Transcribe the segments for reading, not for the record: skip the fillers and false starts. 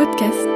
podcast.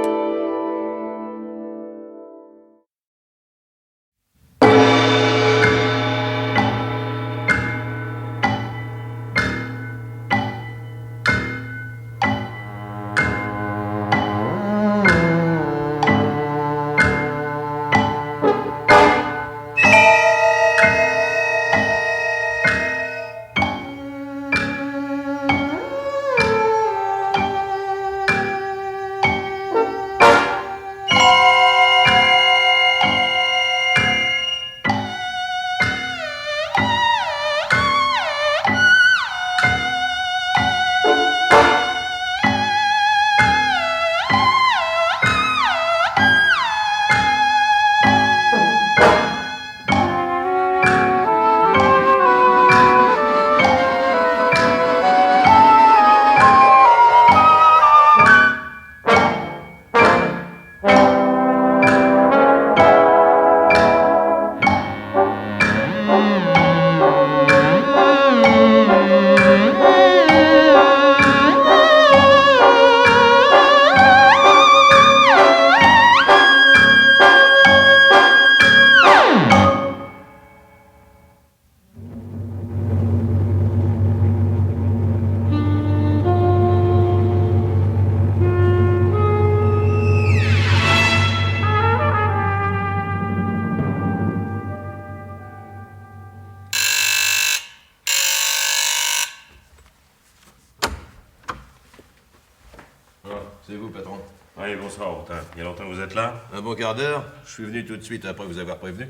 C'est vous, patron. Oui, bonsoir, Hortin. Il y a longtemps que vous êtes là? Un bon quart d'heure. Je suis venu tout de suite après vous avoir prévenu.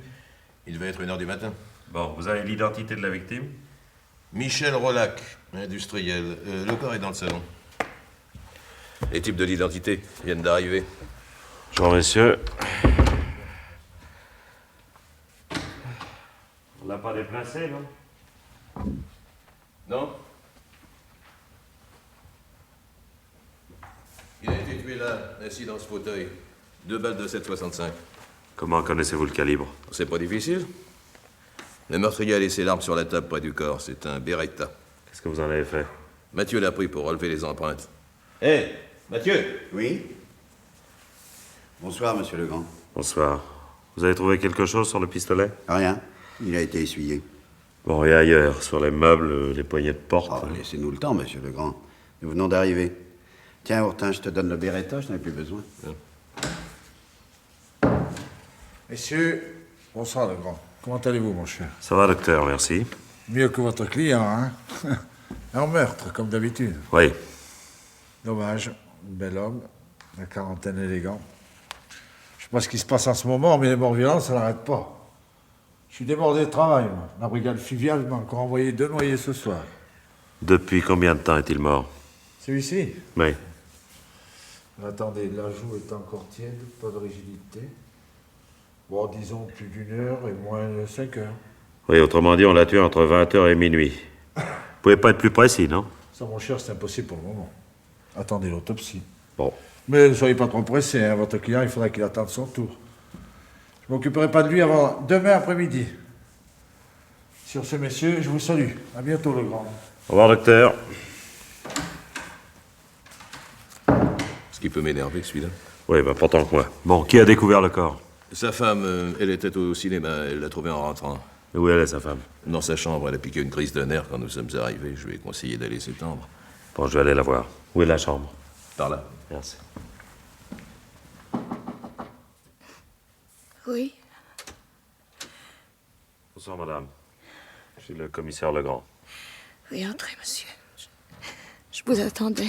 Il devait être 1h du matin. Bon, vous avez l'identité de la victime? Michel Rolac, industriel. Le corps est dans le salon. Les types de l'identité viennent d'arriver. Bonjour, messieurs. On l'a pas déplacé, non? Non? Il a été tué là, assis dans ce fauteuil. 2 balles de 7,65. Comment connaissez-vous le calibre? C'est pas difficile. Le meurtrier a laissé l'arme sur la table près du corps. C'est un Beretta. Qu'est-ce que vous en avez fait? Mathieu l'a pris pour relever les empreintes. Hé, Mathieu! Oui? Bonsoir, monsieur Legrand. Bonsoir. Vous avez trouvé quelque chose sur le pistolet? Rien. Il a été essuyé. Bon, et ailleurs, sur les meubles, les poignées de porte? Oh, laissez-nous le temps, monsieur Legrand. Nous venons d'arriver. Tiens, Hortin, je te donne le Beretta, je n'en ai plus besoin. Messieurs, bonsoir Legrand. Comment allez-vous, mon cher? Ça va, docteur, merci. Mieux que votre client, hein? Un meurtre, comme d'habitude. Oui. Dommage. Bel homme, la quarantaine élégant. Je sais pas ce qui se passe en ce moment, mais les morts violents, ça n'arrête pas. Je suis débordé de travail, moi. La brigade fluviale m'a encore envoyé 2 noyés ce soir. Depuis combien de temps est-il mort? Celui-ci? Oui. Attendez, la joue est encore tiède, pas de rigidité. Bon, disons plus d'1 heure et moins de 5 heures. Oui, autrement dit, on l'a tué entre 20h et minuit. Vous pouvez pas être plus précis, non? Ça, mon cher, c'est impossible pour le moment. Attendez l'autopsie. Bon. Mais ne soyez pas trop pressés, hein. Votre client, il faudra qu'il attende son tour. Je ne m'occuperai pas de lui avant demain après-midi. Sur ce, messieurs, je vous salue. À bientôt, Legrand. Au revoir, docteur. Ce qui peut m'énerver, celui-là. Oui, pas tant que moi. Bon, qui a découvert le corps? Sa femme, elle était au cinéma. Elle l'a trouvé en rentrant. Et où elle est, sa femme? Dans sa chambre, elle a piqué une crise de nerfs quand nous sommes arrivés. Je lui ai conseillé d'aller s'étendre. Bon, je vais aller la voir. Où est la chambre? Par là. Merci. Oui, Bonsoir, madame. Je suis le commissaire Legrand. oui, entrez, monsieur. Je vous attendais.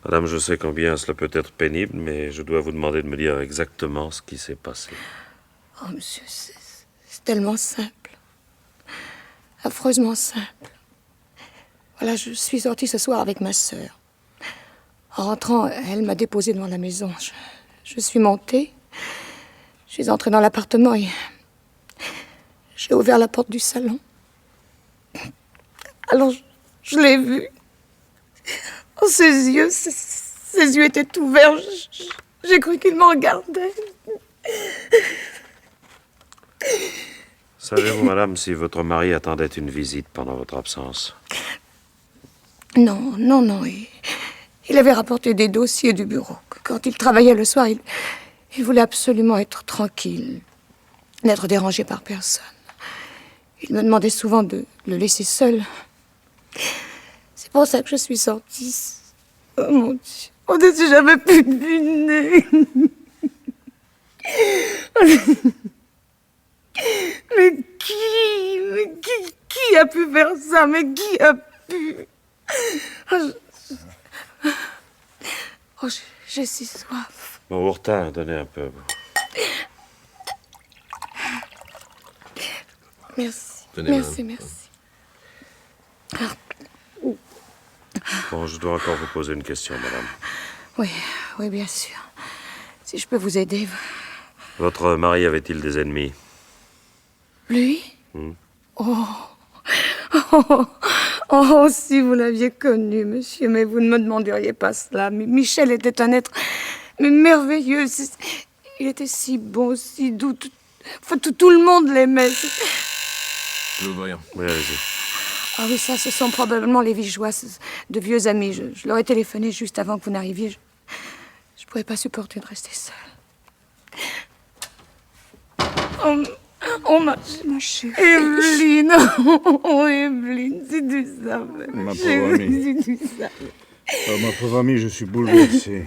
Madame, je sais combien cela peut être pénible, mais je dois vous demander de me dire exactement ce qui s'est passé. Oh, monsieur, c'est tellement simple. Affreusement simple. Voilà, je suis sortie ce soir avec ma sœur. En rentrant, elle m'a déposée devant la maison. Je suis montée. Je suis entrée dans l'appartement et j'ai ouvert la porte du salon. Alors, je l'ai vu. Oh, ses yeux étaient ouverts. J'ai cru qu'il me regardait. Savez-vous, madame, si votre mari attendait une visite pendant votre absence? Non. Il avait rapporté des dossiers du bureau. Quand il travaillait le soir, il voulait absolument être tranquille, n'être dérangé par personne. Il me demandait souvent de le laisser seul. C'est pour ça que je suis sortie. Oh mon Dieu, oh Dieu, si j'avais pu deviner. Mais qui a pu faire ça? Mais qui a pu? Oh, j'ai si soif. Bon, Ourtin, donnez un peu. Merci. Tenez, Merci, madame. merci. Bon, je dois encore vous poser une question, madame. Oui, bien sûr. Si je peux vous aider. Votre mari avait-il des ennemis? Lui? Oh, si vous l'aviez connu, monsieur, mais vous ne me demanderiez pas cela. Mais Michel était un être merveilleux. Il était si bon, si doux. Enfin, tout le monde l'aimait. L'ouvrier. Oui, allez-y. Ah oui, ça, ce sont probablement les vigeois, de vieux amis. Je leur ai téléphoné juste avant que vous n'arriviez. Je ne pouvais pas supporter de rester seule. Oh, ma chérie. Evelyne. Oh, Evelyne, si tu savais. Ma pauvre chérie, amie. si tu savais. Oh, ma pauvre amie, je suis bouleversé.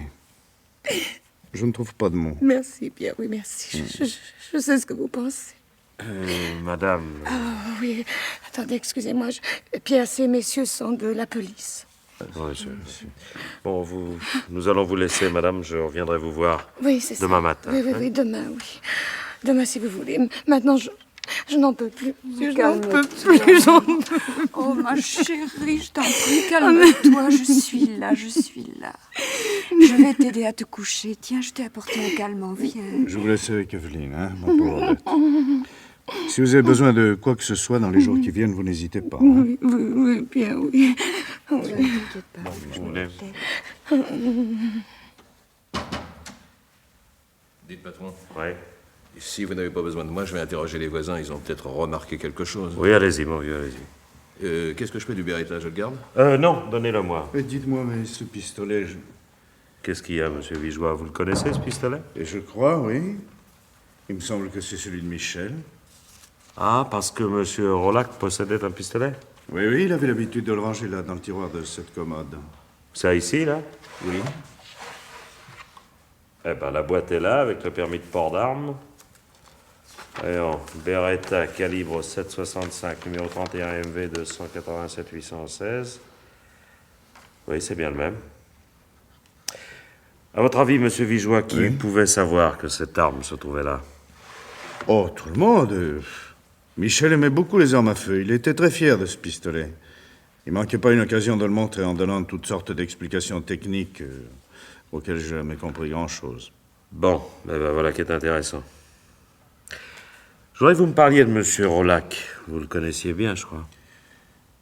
Je ne trouve pas de mots. Merci, Pierre, oui, merci. Je sais ce que vous pensez. Madame, Ah oui, attendez, excusez-moi. Pierre, ces messieurs sont de la police. oui, bon, nous allons vous laisser, madame. Je reviendrai vous voir Oui, c'est ça. demain matin. Oui, demain, oui. Demain, si vous voulez. Maintenant, je n'en peux plus. Je n'en peux plus, j'en peux plus. Oh, ma chérie, je t'en prie, calme-toi. Je suis là. Je vais t'aider à te coucher. Tiens, je t'ai apporté un calmant. Viens. Je vous laisse avec Evelyne, hein, ma pauvre bête. Si vous avez besoin de quoi que ce soit dans les jours qui viennent, vous n'hésitez pas. Hein. Oui, bien, oui. T'inquiète pas. Je vous laisse. Dites, patron, Ouais. si vous n'avez pas besoin de moi, je vais interroger les voisins. Ils ont peut-être remarqué quelque chose. Oui, allez-y, mon vieux, allez-y. Qu'est-ce que je fais du Beretta? Je le garde? Non, donnez-le-moi. Dites-moi, mais ce pistolet, Qu'est-ce qu'il y a, monsieur Vigeois? Vous le connaissez, ce pistolet? et je crois, oui. Il me semble que c'est celui de Michel. Ah, parce que monsieur Rolac possédait un pistolet? Oui, il avait l'habitude de le ranger là, dans le tiroir de cette commode. C'est ici, là? Oui. Eh ben, la boîte est là, avec le permis de port d'armes. Voyons, Beretta, calibre 7,65, numéro 31 MV 287 816. Oui, c'est bien le même. À votre avis, monsieur Vigeois, qui pouvait savoir que cette arme se trouvait là? Oh, tout le monde. Michel aimait beaucoup les armes à feu. Il était très fier de ce pistolet. Il manquait pas une occasion de le montrer en donnant toutes sortes d'explications techniques auxquelles je n'ai jamais compris grand-chose. Bon, eh ben voilà qui est intéressant. Je voudrais que vous me parliez de monsieur Rolac. Vous le connaissiez bien, je crois.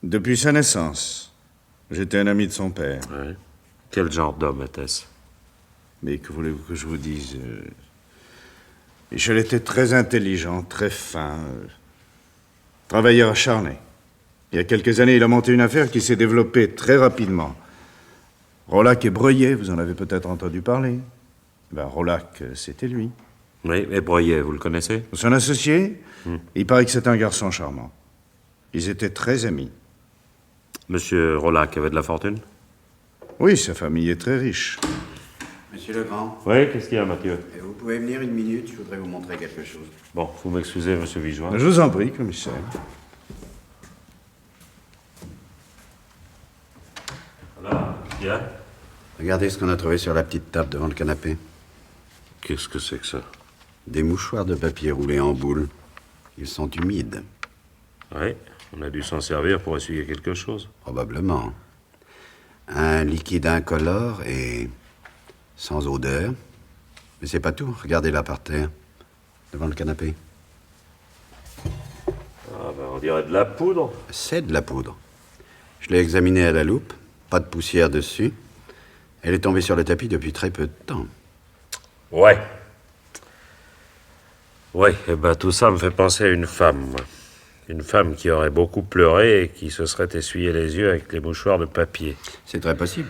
Depuis sa naissance, j'étais un ami de son père. Oui. Quel genre d'homme était-ce? Mais que voulez-vous que je vous dise Michel était très intelligent, très fin, travailleur acharné. Il y a quelques années, il a monté une affaire qui s'est développée très rapidement. Rolac et Breuillet, vous en avez peut-être entendu parler. Ben, Rolac, c'était lui. Oui, et Breuillet, vous le connaissez? Son associé, il paraît que c'est un garçon charmant. Ils étaient très amis. Monsieur Rolac avait de la fortune? Oui, sa famille est très riche. Monsieur Legrand, Oui, qu'est-ce qu'il y a, Mathieu? vous pouvez venir une minute, je voudrais vous montrer quelque chose. Bon, vous m'excusez, monsieur Vigeois. Je vous en prie, commissaire. Voilà, qu'est-ce qu'il y a? Regardez ce qu'on a trouvé sur la petite table devant le canapé. Qu'est-ce que c'est que ça? Des mouchoirs de papier roulés en boule. Ils sont humides, Oui, on a dû s'en servir pour essuyer quelque chose. probablement. Un liquide incolore et sans odeur. Mais c'est pas tout. Regardez là par terre, devant le canapé. Ah ben, on dirait de la poudre. C'est de la poudre. Je l'ai examinée à la loupe. Pas de poussière dessus. Elle est tombée sur le tapis depuis très peu de temps. Ouais. Oui, et ben tout ça me fait penser à une femme, moi. Une femme qui aurait beaucoup pleuré et qui se serait essuyé les yeux avec les mouchoirs de papier. C'est très possible.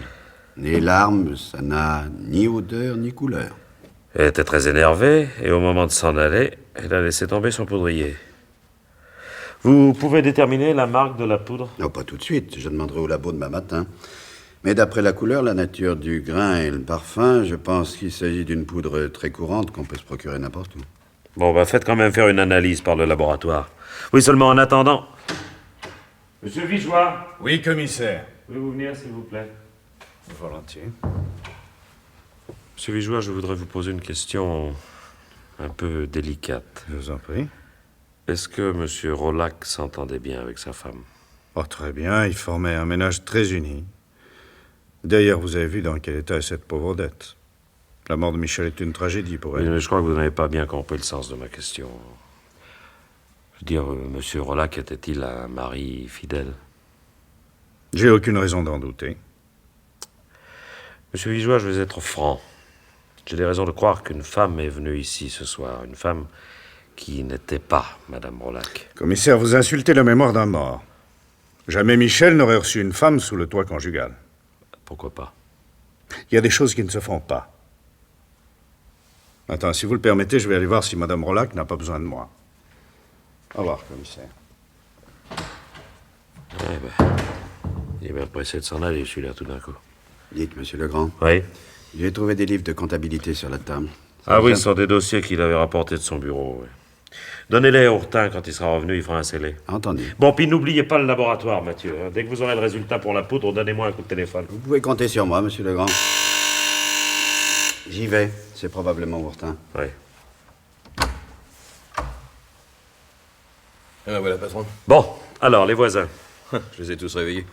Les larmes, ça n'a ni odeur ni couleur. Elle était très énervée, et au moment de s'en aller, elle a laissé tomber son poudrier. Vous pouvez déterminer la marque de la poudre? Non, pas tout de suite. Je demanderai au labo demain matin. Mais d'après la couleur, la nature du grain et le parfum, je pense qu'il s'agit d'une poudre très courante qu'on peut se procurer n'importe où. Bon, faites quand même faire une analyse par le laboratoire. Oui, seulement en attendant... Monsieur Vigeois, Oui, commissaire. pouvez-vous venir, s'il vous plaît? Volontiers. Monsieur Vigeois, je voudrais vous poser une question un peu délicate. Je vous en prie. Est-ce que Monsieur Rolac s'entendait bien avec sa femme? Oh, très bien. Ils formaient un ménage très uni. D'ailleurs, vous avez vu dans quel état est cette pauvre Odette. La mort de Michel est une tragédie pour Oui, elle. mais je crois que vous n'avez pas bien compris le sens de ma question. Je veux dire, Monsieur Rolac était-il un mari fidèle? J'ai aucune raison d'en douter. Monsieur Vigeois, je vais être franc. J'ai des raisons de croire qu'une femme est venue ici ce soir. Une femme qui n'était pas Madame Rolac. Commissaire, vous insultez la mémoire d'un mort. Jamais Michel n'aurait reçu une femme sous le toit conjugal. Pourquoi pas? Il y a des choses qui ne se font pas. Attends, si vous le permettez, je vais aller voir si Madame Rolac n'a pas besoin de moi. Au revoir, commissaire. Il est bien pressé de s'en aller, celui-là, tout d'un coup. Dites, monsieur Legrand, Oui? j'ai trouvé des livres de comptabilité sur la table. Ah oui, ce sont des dossiers qu'il avait rapportés de son bureau. Oui. Donnez-les à Ourtin quand il sera revenu, il fera un scellé. Entendu. Bon, puis n'oubliez pas le laboratoire, Mathieu. Hein. Dès que vous aurez le résultat pour la poudre, donnez-moi un coup de téléphone. Vous pouvez compter sur moi, monsieur Legrand. J'y vais. C'est probablement Ourtin. Oui. Ah, voilà, patron. Bon, alors, les voisins. Je les ai tous réveillés.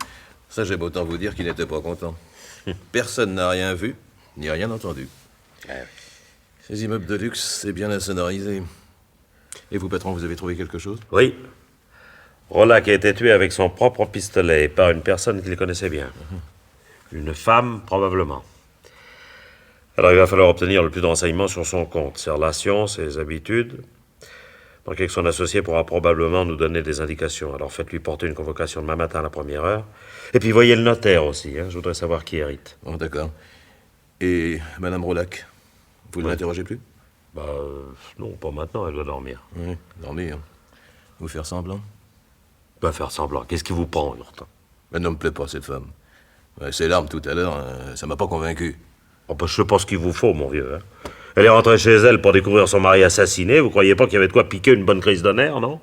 Ça, j'aime autant vous dire qu'ils n'étaient pas contents. Personne n'a rien vu, ni rien entendu. Ces immeubles de luxe, c'est bien insonorisé. Et vous, patron, vous avez trouvé quelque chose? Oui. Rolac a été tué avec son propre pistolet par une personne qu'il connaissait bien. Une femme, probablement. Alors, il va falloir obtenir le plus de renseignements sur son compte, ses relations, ses habitudes. Donc, son associé pourra probablement nous donner des indications. Alors, faites-lui porter une convocation demain matin à la première heure. Et puis, voyez le notaire aussi. Hein. Je voudrais savoir qui hérite. Bon, d'accord. Et Madame Rolac, vous ne l'interrogez plus? Non, pas maintenant, elle doit dormir. Oui, dormir. Vous faire semblant? Faire semblant. Qu'est-ce qui vous prend, Urtin? Elle ne me plaît pas, cette femme. Ses larmes tout à l'heure, ça m'a pas convaincu. Je sais pas ce qu'il vous faut, mon vieux. Hein. Elle est rentrée chez elle pour découvrir son mari assassiné. Vous croyez pas qu'il y avait de quoi piquer une bonne crise de nerfs, non?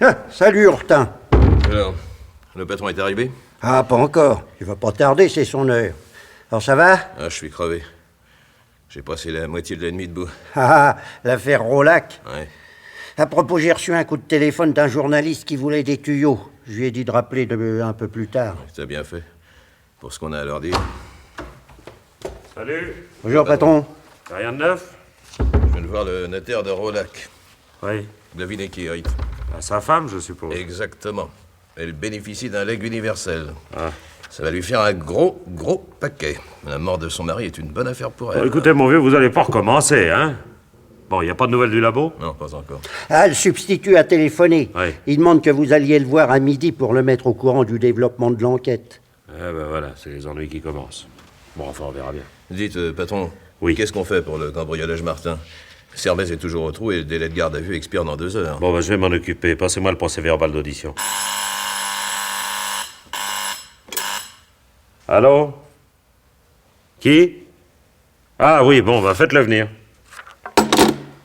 Ah, salut, Urtin. Alors, le patron est arrivé? Ah, pas encore. Il va pas tarder, c'est son heure. Alors, ça va? Ah, je suis crevé. J'ai passé la moitié de la nuit debout. Ah, l'affaire Rolac. Ouais. À propos, j'ai reçu un coup de téléphone d'un journaliste qui voulait des tuyaux. Je lui ai dit de rappeler un peu plus tard. T'as bien fait. Pour ce qu'on a à leur dire. Salut. Bonjour, patron. Rien de neuf? Je viens de voir le notaire de Rolac. Oui. Devinez qui hérite. Sa femme, je suppose. Exactement. Elle bénéficie d'un legs universel. Ah. Ça va lui faire un gros paquet. La mort de son mari est une bonne affaire pour elle. Écoutez, mon vieux, vous allez pas recommencer, hein? Bon, il n'y a pas de nouvelles du labo? Non, pas encore. Ah, le substitut a téléphoné. Oui. Il demande que vous alliez le voir à midi pour le mettre au courant du développement de l'enquête. Voilà, c'est les ennuis qui commencent. Bon, enfin, on verra bien. Dites, patron, Oui. qu'est-ce qu'on fait pour le cambriolage Martin? Servais est toujours au trou et le délai de garde à vue expire dans 2 heures. Bon, je vais m'en occuper. Passez-moi le procès-verbal d'audition. Allô? Qui? Ah oui, bon, faites-le venir.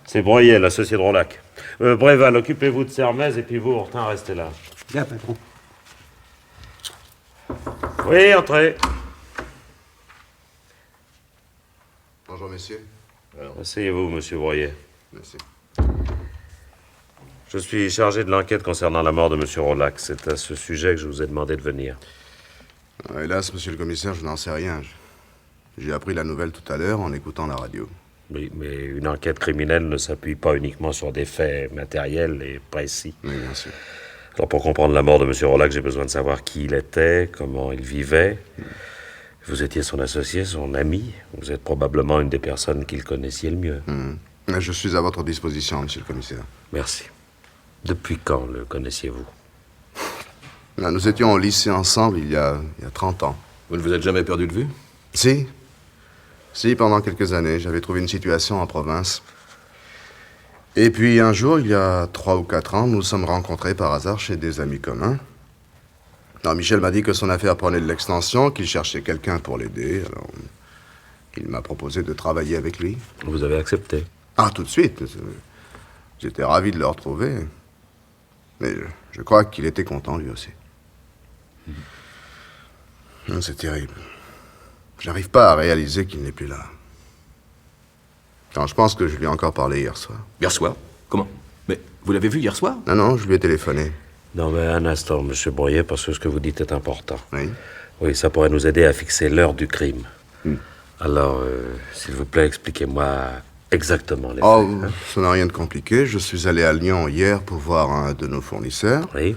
C'est Broyel, l'associé de Rolac. Bréval, occupez-vous de Sermez et puis vous, Hortin, restez là. Bien, patron. Oui, entrez. Bonjour, messieurs. Asseyez-vous, monsieur Broyel. Merci. Je suis chargé de l'enquête concernant la mort de monsieur Rolac. C'est à ce sujet que je vous ai demandé de venir. Hélas, monsieur le commissaire, je n'en sais rien. J'ai appris la nouvelle tout à l'heure en écoutant la radio. Oui, mais une enquête criminelle ne s'appuie pas uniquement sur des faits matériels et précis. Oui, bien sûr. Alors, pour comprendre la mort de M. Rollac, j'ai besoin de savoir qui il était, comment il vivait. Vous étiez son associé, son ami. Vous êtes probablement une des personnes qu'il connaissait le mieux. Je suis à votre disposition, monsieur le commissaire. Merci. Depuis quand le connaissiez-vous? Nous étions au lycée ensemble il y a 30 ans. Vous ne vous êtes jamais perdu de vue? Si. Si, pendant quelques années, j'avais trouvé une situation en province. Et puis un jour, il y a 3 ou 4 ans, nous nous sommes rencontrés par hasard chez des amis communs. Alors, Michel m'a dit que son affaire prenait de l'extension, qu'il cherchait quelqu'un pour l'aider. Alors, il m'a proposé de travailler avec lui. Vous avez accepté? Ah, tout de suite. J'étais ravi de le retrouver. Mais je crois qu'il était content, lui aussi. C'est terrible. Je n'arrive pas à réaliser qu'il n'est plus là. Alors, je pense que je lui ai encore parlé hier soir. Hier soir? Comment? Mais vous l'avez vu hier soir? Non, je lui ai téléphoné. Non, mais un instant, Monsieur Breuillet, parce que ce que vous dites est important. Oui. Oui, ça pourrait nous aider à fixer l'heure du crime. Alors, s'il vous plaît, expliquez-moi exactement les faits. Oh, ça n'a rien de compliqué. Je suis allé à Lyon hier pour voir un de nos fournisseurs. Oui.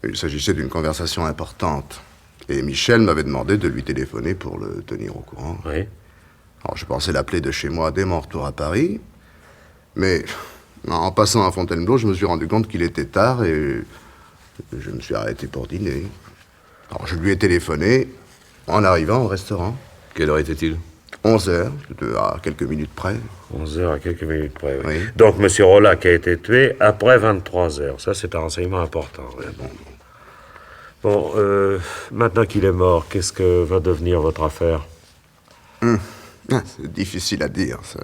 Il s'agissait d'une conversation importante. Et Michel m'avait demandé de lui téléphoner pour le tenir au courant. Oui. Alors, je pensais l'appeler de chez moi dès mon retour à Paris. Mais en passant à Fontainebleau, je me suis rendu compte qu'il était tard et je me suis arrêté pour dîner. Alors, je lui ai téléphoné en arrivant au restaurant. Quelle heure était-il? 11 heures, à quelques minutes près. 11 heures à quelques minutes près, oui. Oui. Donc, M. Rollac a été tué après 23 heures. Ça, c'est un renseignement important. Oui. Bon, maintenant qu'il est mort, qu'est-ce que va devenir votre affaire? C'est difficile à dire, ça.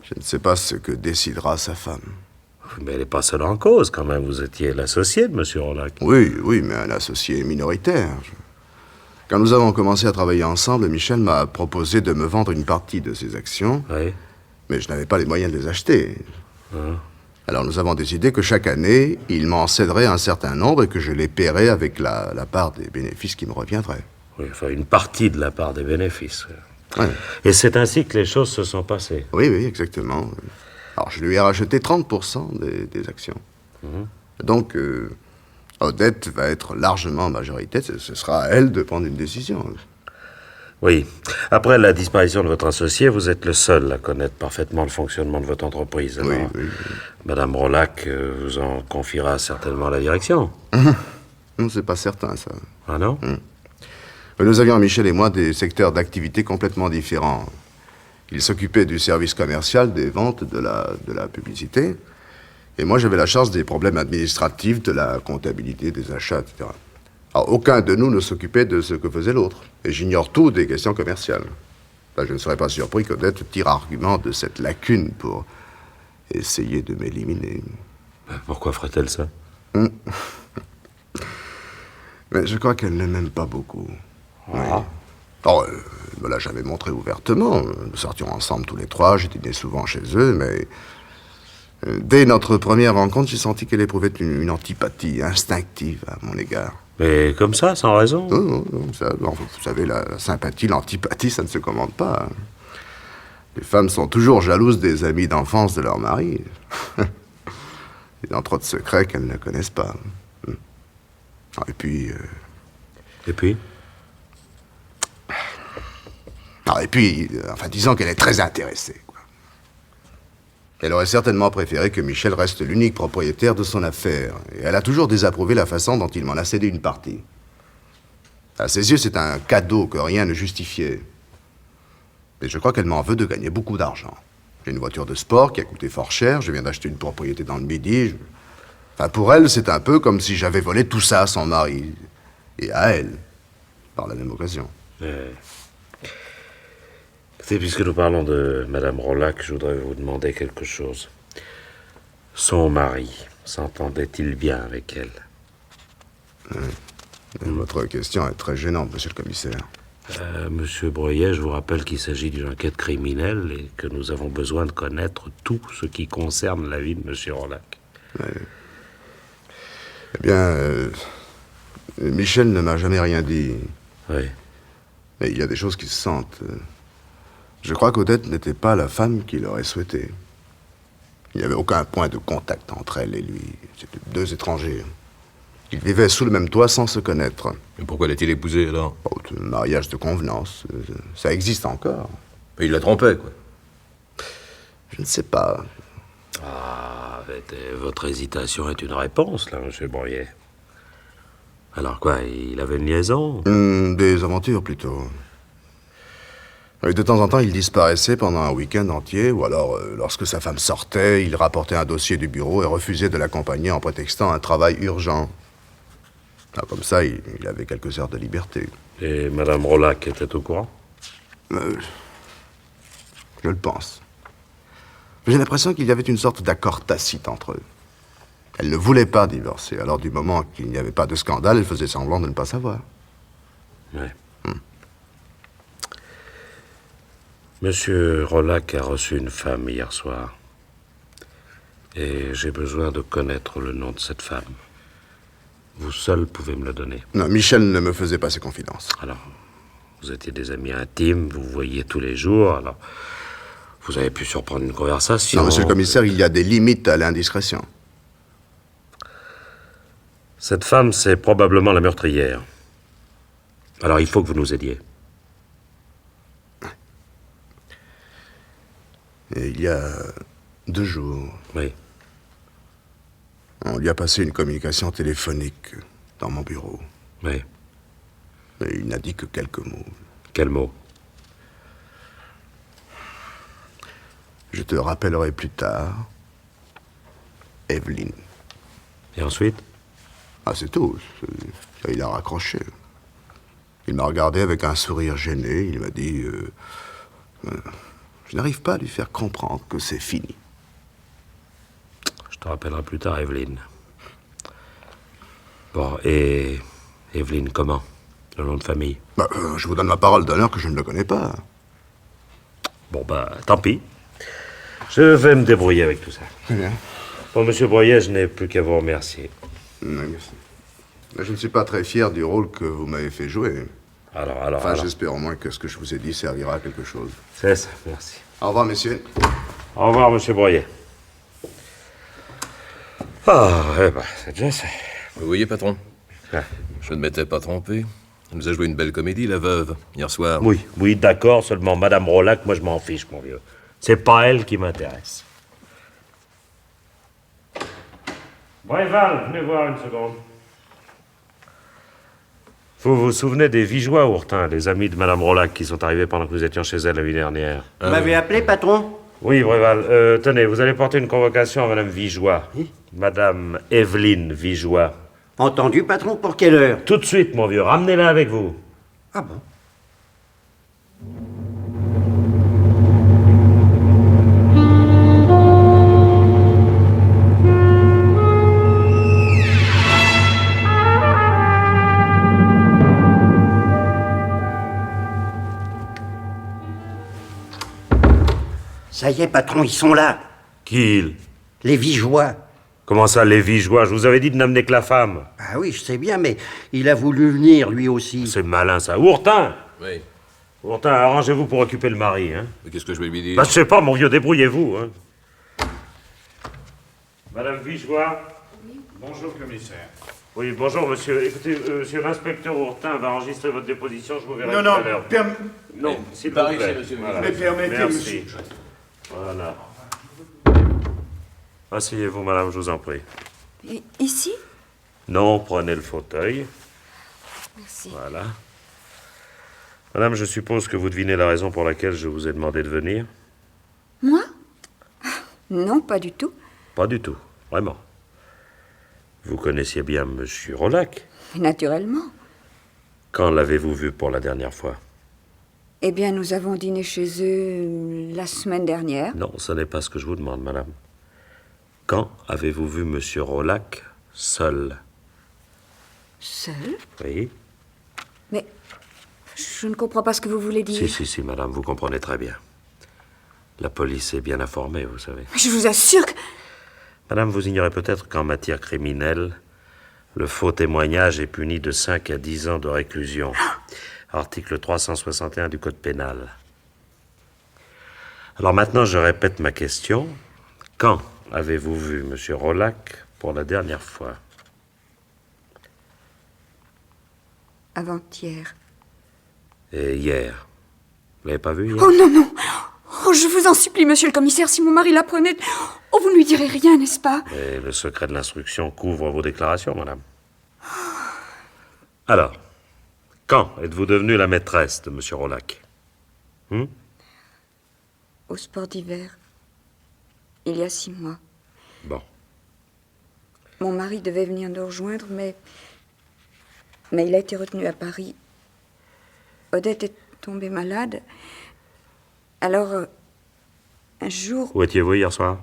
Je ne sais pas ce que décidera sa femme. Mais elle n'est pas seule en cause, quand même. Vous étiez l'associé de M. Rollac. Oui, mais un associé minoritaire. Quand nous avons commencé à travailler ensemble, Michel m'a proposé de me vendre une partie de ses actions, Oui. mais je n'avais pas les moyens de les acheter. Hein? Alors nous avons décidé que chaque année, il m'en céderait un certain nombre et que je les paierais avec la part des bénéfices qui me reviendraient. Oui, enfin, une partie de la part des bénéfices. Ouais. Et c'est ainsi que les choses se sont passées. Oui, exactement. Alors je lui ai racheté 30% des actions. Donc, Odette va être largement majoritaire. Ce sera à elle de prendre une décision. Oui. Après la disparition de votre associé, vous êtes le seul à connaître parfaitement le fonctionnement de votre entreprise. Alors, Oui. Madame Rollac vous en confiera certainement la direction. Non, c'est pas certain, ça. Ah non? Nous avions, Michel et moi, des secteurs d'activité complètement différents. Il s'occupait du service commercial, des ventes, de la publicité. Et moi, j'avais la charge des problèmes administratifs, de la comptabilité, des achats, etc. Alors, aucun de nous ne s'occupait de ce que faisait l'autre. Et j'ignore tout des questions commerciales. Là, je ne serais pas surpris qu'Odette tire argument de cette lacune pour essayer de m'éliminer. Pourquoi ferait-elle ça? Mais je crois qu'elle ne m'aime pas beaucoup. Ah. Oui. Alors, elle me l'a jamais montré ouvertement. Nous sortions ensemble tous les trois, je dînais souvent chez eux, mais dès notre première rencontre, j'ai senti qu'elle éprouvait une antipathie instinctive à mon égard. Mais comme ça, sans raison? Non, vous savez, la sympathie, l'antipathie, ça ne se commande pas. Les femmes sont toujours jalouses des amis d'enfance de leur mari. Et dans trop de secrets qu'elles ne connaissent pas. Et puis... Et puis? Disons qu'elle est très intéressée, quoi. Elle aurait certainement préféré que Michel reste l'unique propriétaire de son affaire. Et elle a toujours désapprouvé la façon dont il m'en a cédé une partie. À ses yeux, c'est un cadeau que rien ne justifiait. Mais je crois qu'elle m'en veut de gagner beaucoup d'argent. J'ai une voiture de sport qui a coûté fort cher, je viens d'acheter une propriété dans le Midi. Pour elle, c'est un peu comme si j'avais volé tout ça à son mari. Et à elle, par la même occasion. Puisque nous parlons de Madame Rollac, je voudrais vous demander quelque chose. Son mari, s'entendait-il bien avec elle? Votre question est très gênante, monsieur le commissaire. Monsieur Breuillet, je vous rappelle qu'il s'agit d'une enquête criminelle et que nous avons besoin de connaître tout ce qui concerne la vie de Monsieur Rollac. Eh bien, Michel ne m'a jamais rien dit. Oui. Mais il y a des choses qui se sentent. Je crois qu'Odette n'était pas la femme qu'il aurait souhaité. Il n'y avait aucun point de contact entre elle et lui. C'était deux étrangers. Ils vivaient sous le même toit sans se connaître. Mais pourquoi l'a-t-il épousée, alors? Oh, un mariage de convenance. Ça existe encore. Mais il la trompait, quoi. Je ne sais pas. Ah, votre hésitation est une réponse, là, monsieur Breuillet. Alors quoi, il avait une liaison? Des aventures, plutôt. Et de temps en temps, il disparaissait pendant un week-end entier, ou alors, lorsque sa femme sortait, il rapportait un dossier du bureau et refusait de l'accompagner en prétextant un travail urgent. Ah, comme ça, il avait quelques heures de liberté. Et Madame Rollac était au courant? Je le pense. J'ai l'impression qu'il y avait une sorte d'accord tacite entre eux. Elle ne voulait pas divorcer, alors du moment qu'il n'y avait pas de scandale, elle faisait semblant de ne pas savoir. Oui. Monsieur Rollac a reçu une femme hier soir. Et j'ai besoin de connaître le nom de cette femme. Vous seul pouvez me le donner. Non, Michel ne me faisait pas ses confidences. Alors, vous étiez des amis intimes, vous vous voyiez tous les jours, alors vous avez pu surprendre une conversation. Non, monsieur le commissaire, il y a des limites à l'indiscrétion. Cette femme, c'est probablement la meurtrière. Alors, il faut que vous nous aidiez. Et il y a 2 jours, Oui. on lui a passé une communication téléphonique dans mon bureau. Oui. Et il n'a dit que quelques mots. Quel mot? Je te rappellerai plus tard. Evelyne. Et ensuite? Ah, c'est tout. Il a raccroché. Il m'a regardé avec un sourire gêné. Il m'a dit... je n'arrive pas à lui faire comprendre que c'est fini. Je te rappellerai plus tard, Evelyne. Bon, et... Evelyne, comment? Le nom de famille? Je vous donne ma parole d'honneur que je ne le connais pas. Bon, tant pis. Je vais me débrouiller avec tout ça. Très bien. Bon, monsieur Breuillet, je n'ai plus qu'à vous remercier. Oui, merci. Je ne suis pas très fier du rôle que vous m'avez fait jouer. Alors... J'espère au moins que ce que je vous ai dit servira à quelque chose. C'est ça, merci. Au revoir, messieurs. Au revoir, monsieur Breuillet. Ah, c'est déjà ça. Vous voyez, patron? Ah. Je ne m'étais pas trompé. Elle nous a joué une belle comédie, la veuve, hier soir. Oui, d'accord, seulement Madame Rollac, moi je m'en fiche, mon vieux. C'est pas elle qui m'intéresse. Bréval, venez voir une seconde. Vous vous souvenez des Vigeois, Ourtin, les amis de Madame Rollac qui sont arrivés pendant que nous étions chez elle la nuit dernière? Vous m'avez appelé, patron? Oui, Bréval. Tenez, vous allez porter une convocation à Madame Vigeois. Oui. Madame Evelyne Vigeois. Entendu, patron, pour quelle heure? Tout de suite, mon vieux, ramenez-la avec vous. Ah bon? Ça y est, patron, ils sont là. Qui? Les Vigeois. Comment ça, les Vigeois? Je vous avais dit de n'amener que la femme. Ah oui, je sais bien, mais il a voulu venir, lui aussi. C'est malin, ça. Ourtin! Oui. Ourtin, arrangez-vous pour occuper le mari, hein. Mais qu'est-ce que je vais lui dire? Bah, je sais pas, mon vieux, débrouillez-vous, hein. Madame Vigeois? Bonjour, commissaire. Oui, bonjour, monsieur. Écoutez, monsieur l'inspecteur Ourtin va enregistrer votre déposition, je vous verrai Non, tout à non, l'heure. Non, s'il vous plaît. Voilà. Mais permettez, Merci. monsieur. Voilà. Asseyez-vous, madame, je vous en prie. Ici? Non, prenez le fauteuil. Merci. Voilà. Madame, je suppose que vous devinez la raison pour laquelle je vous ai demandé de venir? Moi? Non, pas du tout. Pas du tout, vraiment. Vous connaissiez bien Monsieur Rollac? Naturellement. Quand l'avez-vous vu pour la dernière fois? Eh bien, nous avons dîné chez eux la semaine dernière. Non, ce n'est pas ce que je vous demande, madame. Quand avez-vous vu Monsieur Rollac seul? Seul? Oui. Mais je ne comprends pas ce que vous voulez dire. Si, madame, vous comprenez très bien. La police est bien informée, vous savez. Je vous assure que... Madame, vous ignorez peut-être qu'en matière criminelle, le faux témoignage est puni de 5 à 10 ans de réclusion. Article 361 du Code pénal. Alors maintenant, je répète ma question. Quand avez-vous vu M. Rollac pour la dernière fois? Avant-hier. Et hier? Vous l'avez pas vu hier? Oh non, non. Oh, je vous en supplie, monsieur le commissaire, si mon mari l'apprenait... Oh, vous ne lui direz rien, n'est-ce pas? Et le secret de l'instruction couvre vos déclarations, madame. Alors, quand êtes-vous devenue la maîtresse de M. Rollac? Au sport d'hiver. Il y a 6 mois. Bon. Mon mari devait venir nous rejoindre, mais il a été retenu à Paris. Odette est tombée malade. Alors, un jour... Où étiez-vous hier soir?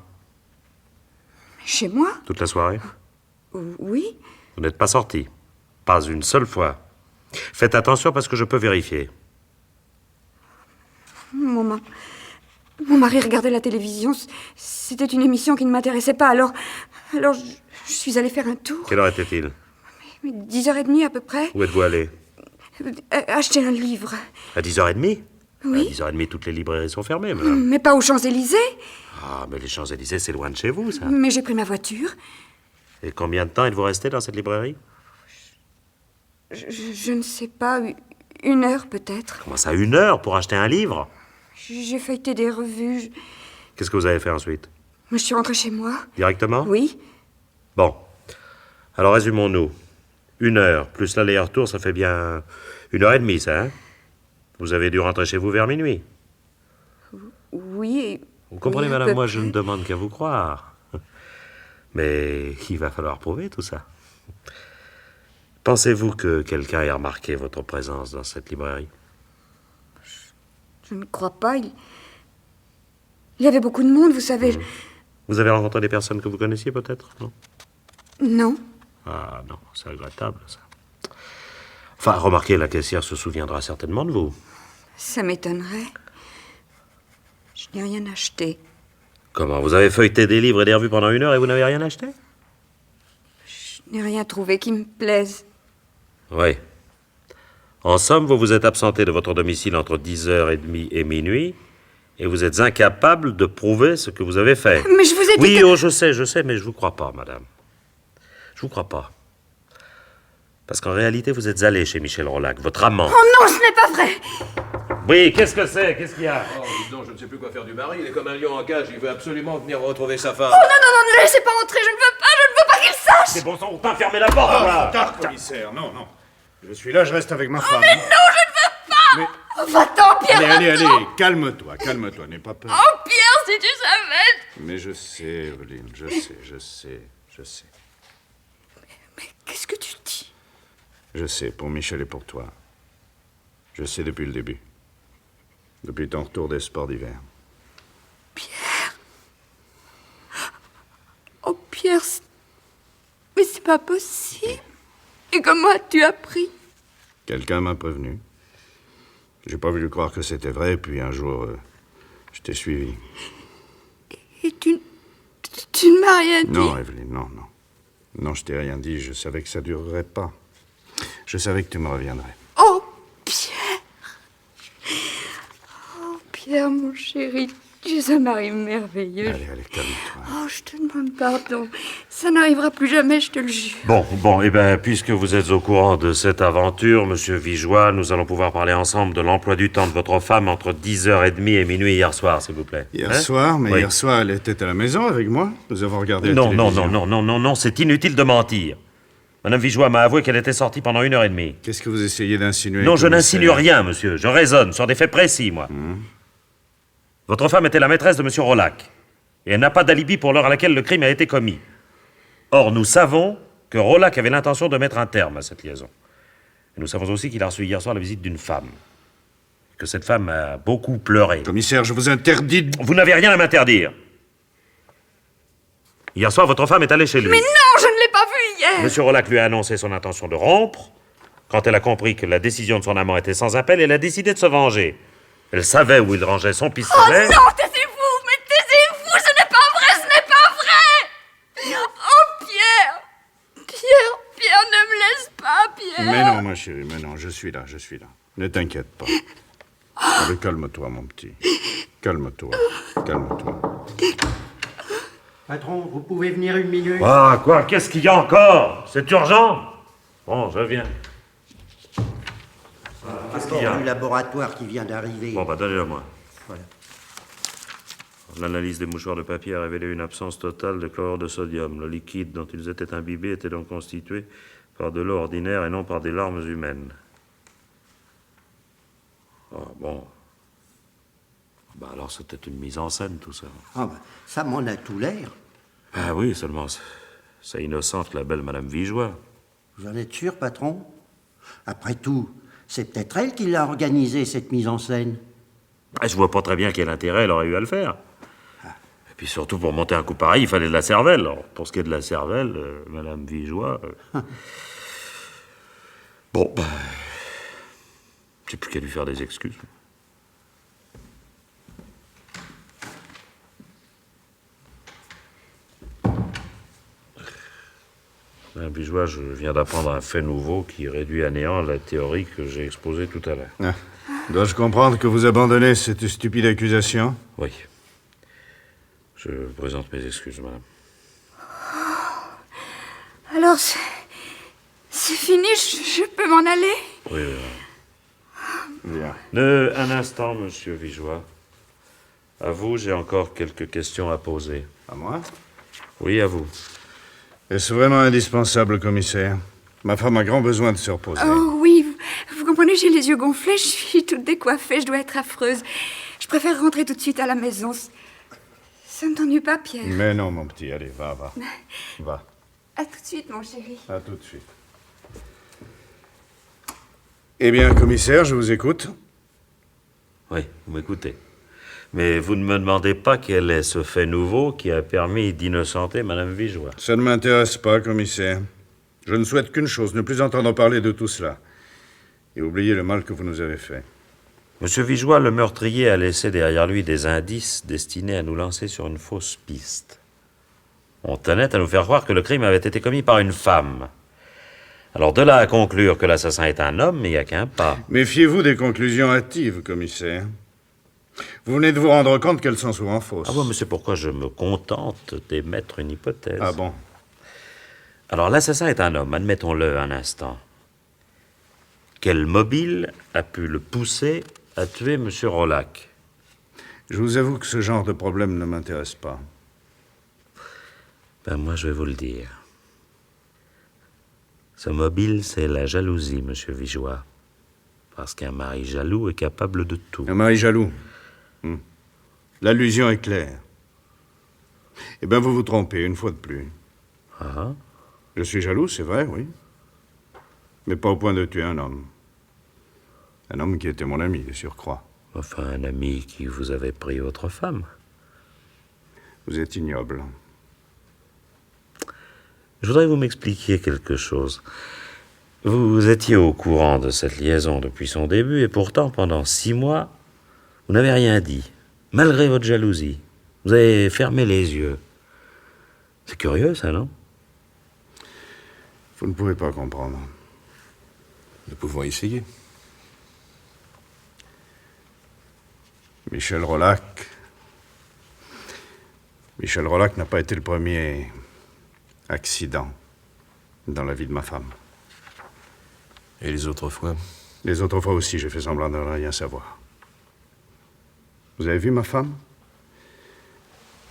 Chez moi? Toute la soirée? Oui. Vous n'êtes pas sorti? Pas une seule fois. Faites attention parce que je peux vérifier. Mon mari regardait la télévision. C'était une émission qui ne m'intéressait pas. Alors je suis allée faire un tour. Quelle heure était-il? 10h30 à peu près. Où êtes-vous allé? Acheter un livre. À 10h30? Oui. À 10h30, toutes les librairies sont fermées, madame. Mais pas aux Champs-Élysées. Ah, mais les Champs-Élysées, c'est loin de chez vous, ça. Mais j'ai pris ma voiture. Et combien de temps êtes-vous resté dans cette librairie? Je ne sais pas, 1 heure peut-être. Comment ça, 1 heure pour acheter un livre? J'ai feuilleté des revues. Qu'est-ce que vous avez fait ensuite? Je suis rentrée chez moi. Directement? Oui. Bon. Alors, résumons-nous. 1 heure, plus l'aller-retour, ça fait bien 1h30, ça, hein? Vous avez dû rentrer chez vous vers minuit. Oui. Vous comprenez, oui, à madame, peu moi, je près. ne demande qu'à vous croire. Mais il va falloir prouver tout ça. Pensez-vous que quelqu'un ait remarqué votre présence dans cette librairie? Je ne crois pas. Il y avait beaucoup de monde, vous savez. Vous avez rencontré des personnes que vous connaissiez, peut-être, non? Non. Ah, non, c'est regrettable, ça. Enfin, remarquez, la caissière se souviendra certainement de vous. Ça m'étonnerait. Je n'ai rien acheté. Comment? Vous avez feuilleté des livres et des revues pendant 1 heure et vous n'avez rien acheté? Je n'ai rien trouvé qui me plaise. Oui. En somme, vous vous êtes absenté de votre domicile entre 10h30 et minuit et vous êtes incapable de prouver ce que vous avez fait. Mais je vous ai dit Oui, que... oh, je sais, mais je vous crois pas, madame. Je vous crois pas. Parce qu'en réalité, vous êtes allé chez Michel Rollac, votre amant. Oh non, ce n'est pas vrai. Oui, qu'est-ce que c'est? Qu'est-ce qu'il y a? Oh, dites donc, je ne sais plus quoi faire du mari. Il est comme un lion en cage. Il veut absolument venir retrouver sa femme. Oh non, non, non, ne le laissez pas entrer. Je ne veux pas qu'il sache. C'est bon sang, vous pas fermer la porte, là. Tard, commissaire, non, non. Je suis là, je reste avec ma femme. Mais non, je ne veux pas. Mais- Oh, va-t'en, Pierre. Allez, calme-toi, n'aie pas peur. Oh, Pierre, si tu savais. Mais je sais, Evelyne, je sais. Mais qu'est-ce que tu dis? Je sais, pour Michel et pour toi. Je sais depuis le début. Depuis ton retour des sports d'hiver. Pierre. Oh, Pierre, mais c'est pas possible. Et comment as-tu appris? Quelqu'un m'a prévenu. J'ai pas voulu croire que c'était vrai, puis un jour, je t'ai suivi. Et tu ne m'as rien dit? Non, Evelyne, non. Non, je t'ai rien dit, je savais que ça durerait pas. Je savais que tu me reviendrais. Oh, Pierre. Oh, Pierre, mon chéri, tu es un mari merveilleux. Allez, calme-toi. Oh, je te demande pardon. Ça n'arrivera plus jamais, je te le jure. Bon, eh bien, puisque vous êtes au courant de cette aventure, monsieur Vigeois, nous allons pouvoir parler ensemble de l'emploi du temps de votre femme entre 10h30 et minuit hier soir, s'il vous plaît. Hier Hein? soir, mais Oui. hier soir, elle était à la maison avec moi. Nous avons regardé la Non, télévision. non, c'est inutile de mentir. Madame Vigeois m'a avoué qu'elle était sortie pendant 1h30. Qu'est-ce que vous essayez d'insinuer? Non, je commissaire? n'insinue rien, monsieur. Je raisonne sur des faits précis, moi. Votre femme était la maîtresse de monsieur Rollac. Et elle n'a pas d'alibi pour l'heure à laquelle le crime a été commis. Or, nous savons que Rollac avait l'intention de mettre un terme à cette liaison. Et nous savons aussi qu'il a reçu hier soir la visite d'une femme. Que cette femme a beaucoup pleuré. Commissaire, je vous interdis de... Vous n'avez rien à m'interdire. Hier soir, votre femme est allée chez lui. Mais non, je ne l'ai pas vu hier. Monsieur Rollac lui a annoncé son intention de rompre. Quand elle a compris que la décision de son amant était sans appel, elle a décidé de se venger. Elle savait où il rangeait son Oh pistolet. non, taisez-vous, mais taisez-vous, ce n'est pas vrai. Oh, Pierre, ne me laisse pas, Pierre. Mais non, ma chérie, mais non, je suis là. Ne t'inquiète pas. Allez, calme-toi, mon petit. Calme-toi. Patron, vous pouvez venir une minute? Ah, quoi? Qu'est-ce qu'il y a encore? C'est urgent? Bon, je viens. Qu'est-ce qu'il y a? Du laboratoire qui vient d'arriver. Bon, bah, donnez-le moi. Voilà. L'analyse des mouchoirs de papier a révélé une absence totale de chlorure de sodium. Le liquide dont ils étaient imbibés était donc constitué par de l'eau ordinaire et non par des larmes humaines. Ah, bon. Bah alors c'était une mise en scène, tout ça. Ah ben, ça m'en a tout l'air. Ah oui, seulement c'est innocente, la belle Madame Vigeois. Vous en êtes sûr, patron? Après tout, c'est peut-être elle qui l'a organisé, cette mise en scène. Ah, je vois pas très bien quel intérêt elle aurait eu à le faire. Et puis surtout, pour monter un coup pareil, il fallait de la cervelle. Alors, pour ce qui est de la cervelle, Madame Vigeois... Bon, ben... j'ai plus qu'à lui faire des excuses. Madame Vigeois, je viens d'apprendre un fait nouveau qui réduit à néant la théorie que j'ai exposée tout à l'heure. Ah. Dois-je comprendre que vous abandonnez cette stupide accusation? Oui. Je présente mes excuses, madame. Alors, c'est fini, je peux m'en aller? Oui, Bien. Un instant, monsieur Vigeois. À vous, j'ai encore quelques questions à poser. À moi? Oui, à vous. Est-ce vraiment indispensable, commissaire? Ma femme a grand besoin de se reposer. Oh oui, vous comprenez, j'ai les yeux gonflés, je suis toute décoiffée, je dois être affreuse. Je préfère rentrer tout de suite à la maison. Ça ne t'ennuie pas, Pierre? Mais non, mon petit, allez, va. Va. À tout de suite, mon chéri. À tout de suite. Eh bien, commissaire, je vous écoute. Oui, vous m'écoutez. Mais vous ne me demandez pas quel est ce fait nouveau qui a permis d'innocenter Madame Vigeois. Ça ne m'intéresse pas, commissaire. Je ne souhaite qu'une chose, ne plus entendre parler de tout cela. Et oublier le mal que vous nous avez fait. Monsieur Vigeois, le meurtrier a laissé derrière lui des indices destinés à nous lancer sur une fausse piste. On tenait à nous faire croire que le crime avait été commis par une femme. Alors de là à conclure que l'assassin est un homme, il n'y a qu'un pas. Méfiez-vous des conclusions hâtives, commissaire. Vous venez de vous rendre compte qu'elles sont souvent fausses. Ah bon, mais c'est pourquoi je me contente d'émettre une hypothèse. Ah bon? Alors l'assassin est un homme, admettons-le un instant. Quel mobile a pu le pousser à tuer Monsieur Rolac? Je vous avoue que ce genre de problème ne m'intéresse pas. Ben moi, je vais vous le dire. Ce mobile, c'est la jalousie, Monsieur Vigeois. Parce qu'un mari jaloux est capable de tout. Un mari jaloux. L'allusion est claire. Eh bien, vous vous trompez, une fois de plus. Ah. Je suis jaloux, c'est vrai, oui. Mais pas au point de tuer un homme. Un homme qui était mon ami, de surcroît. Enfin, un ami qui vous avait pris votre femme. Vous êtes ignoble. Je voudrais que vous m'expliquiez quelque chose. Vous étiez au courant de cette liaison depuis son début, et pourtant, pendant 6 mois, vous n'avez rien dit, malgré votre jalousie. Vous avez fermé les yeux. C'est curieux, ça, non? Vous ne pouvez pas comprendre. Nous pouvons essayer. Michel Rolac n'a pas été le premier accident dans la vie de ma femme. Et les autres fois? Les autres fois aussi, j'ai fait semblant de ne rien savoir. Vous avez vu ma femme?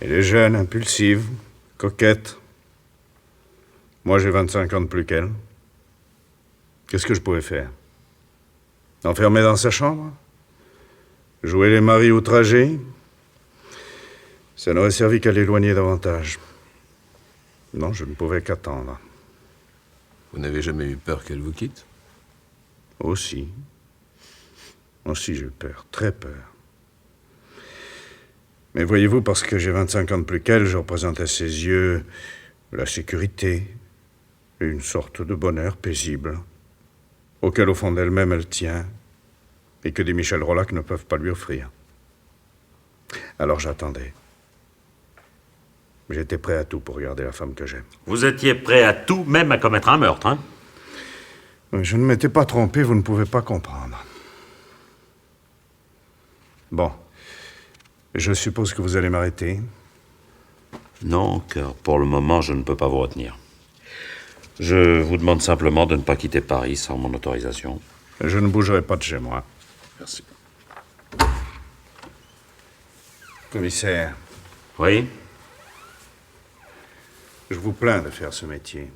Elle est jeune, impulsive, coquette. Moi, j'ai 25 ans de plus qu'elle. Qu'est-ce que je pouvais faire? L'enfermer dans sa chambre? Jouer les maris outragés? Ça n'aurait servi qu'à l'éloigner davantage. Non, je ne pouvais qu'attendre. Vous n'avez jamais eu peur qu'elle vous quitte? Aussi. Aussi, j'ai eu peur, très peur. Mais voyez-vous, parce que j'ai 25 ans de plus qu'elle, je représente à ses yeux la sécurité et une sorte de bonheur paisible, auquel au fond d'elle-même elle tient, et que des Michel Rolac ne peuvent pas lui offrir. Alors j'attendais. J'étais prêt à tout pour garder la femme que j'aime. Vous étiez prêt à tout, même à commettre un meurtre, hein? Je ne m'étais pas trompé, vous ne pouvez pas comprendre. Bon. Je suppose que vous allez m'arrêter. Non, car pour le moment, je ne peux pas vous retenir. Je vous demande simplement de ne pas quitter Paris sans mon autorisation. Je ne bougerai pas de chez moi. Merci. Commissaire, Oui? je vous plains de faire ce métier.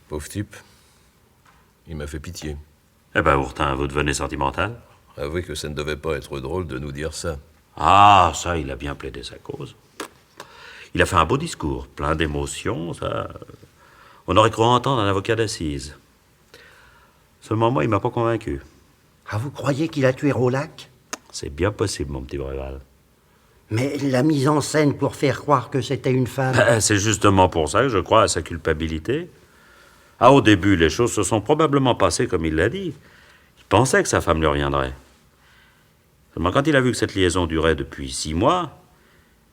Pauvre type. Il m'a fait pitié. Eh ben, Ourtin, vous devenez sentimental? Avouez que ça ne devait pas être drôle de nous dire ça. Ah, ça, il a bien plaidé sa cause. Il a fait un beau discours, plein d'émotions, ça... On aurait cru entendre un avocat d'assises. Seulement, moi, il m'a pas convaincu. Ah, vous croyez qu'il a tué Rolac? C'est bien possible, mon petit Bréval. Mais la mise en scène pour faire croire que c'était une femme... C'est justement pour ça que je crois à sa culpabilité. Ah, au début, les choses se sont probablement passées comme il l'a dit. Il pensait que sa femme lui reviendrait. Seulement, quand il a vu que cette liaison durait depuis 6 mois,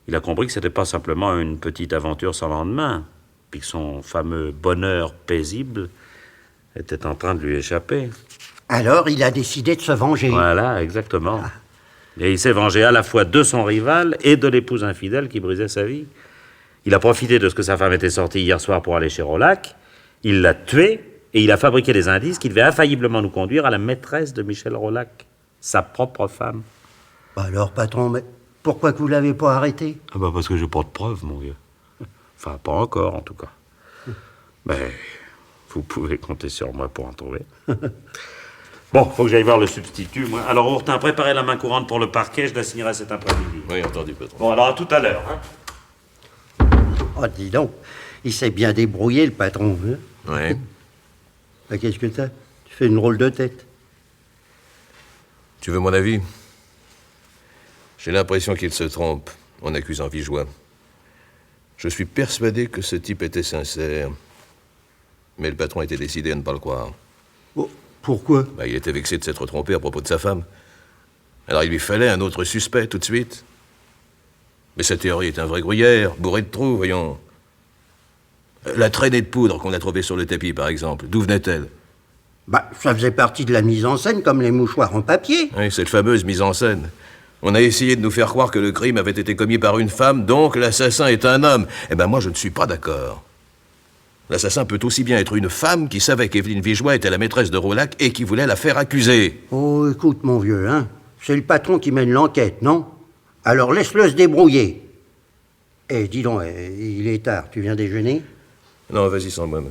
il a compris que c'était pas simplement une petite aventure sans lendemain, puis que son fameux bonheur paisible était en train de lui échapper. Alors, il a décidé de se venger. Voilà, exactement. Et il s'est vengé à la fois de son rival et de l'épouse infidèle qui brisait sa vie. Il a profité de ce que sa femme était sortie hier soir pour aller chez Rolac, il l'a tuée, et il a fabriqué des indices qui devaient infailliblement nous conduire à la maîtresse de Michel Rolac, sa propre femme. Bah alors, patron, mais pourquoi que vous l'avez pas arrêté? Ah bah parce que j'ai pas de preuves, mon vieux. Enfin, pas encore, en tout cas. Mais vous pouvez compter sur moi pour en trouver. Bon, faut que j'aille voir le substitut, moi. Alors, Ourtin, préparez la main courante pour le parquet, je la signerai cet après-midi. Oui, entendu, patron. Bon, alors à tout à l'heure. Hein. Oh, dis donc, il s'est bien débrouillé, le patron. Hein? Oui. Bah, qu'est-ce que t'as? Tu fais une drôle de tête. Tu veux mon avis? J'ai l'impression qu'il se trompe en accusant Vigeois. Je suis persuadé que ce type était sincère. Mais le patron était décidé à ne pas le croire. Oh, pourquoi? Il était vexé de s'être trompé à propos de sa femme. Alors il lui fallait un autre suspect tout de suite. Mais sa théorie est un vrai gruyère, bourré de trous, voyons. La traînée de poudre qu'on a trouvée sur le tapis, par exemple, d'où venait-elle? Bah, ça faisait partie de la mise en scène, comme les mouchoirs en papier. Oui, cette fameuse mise en scène. On a essayé de nous faire croire que le crime avait été commis par une femme, donc l'assassin est un homme. Eh ben moi, je ne suis pas d'accord. L'assassin peut aussi bien être une femme qui savait qu'Evelyne Vigeois était la maîtresse de Rolac et qui voulait la faire accuser. Oh, écoute, mon vieux, hein, c'est le patron qui mène l'enquête, non? Alors laisse-le se débrouiller. Eh, dis donc, il est tard, tu viens déjeuner? Non, vas-y sans moi,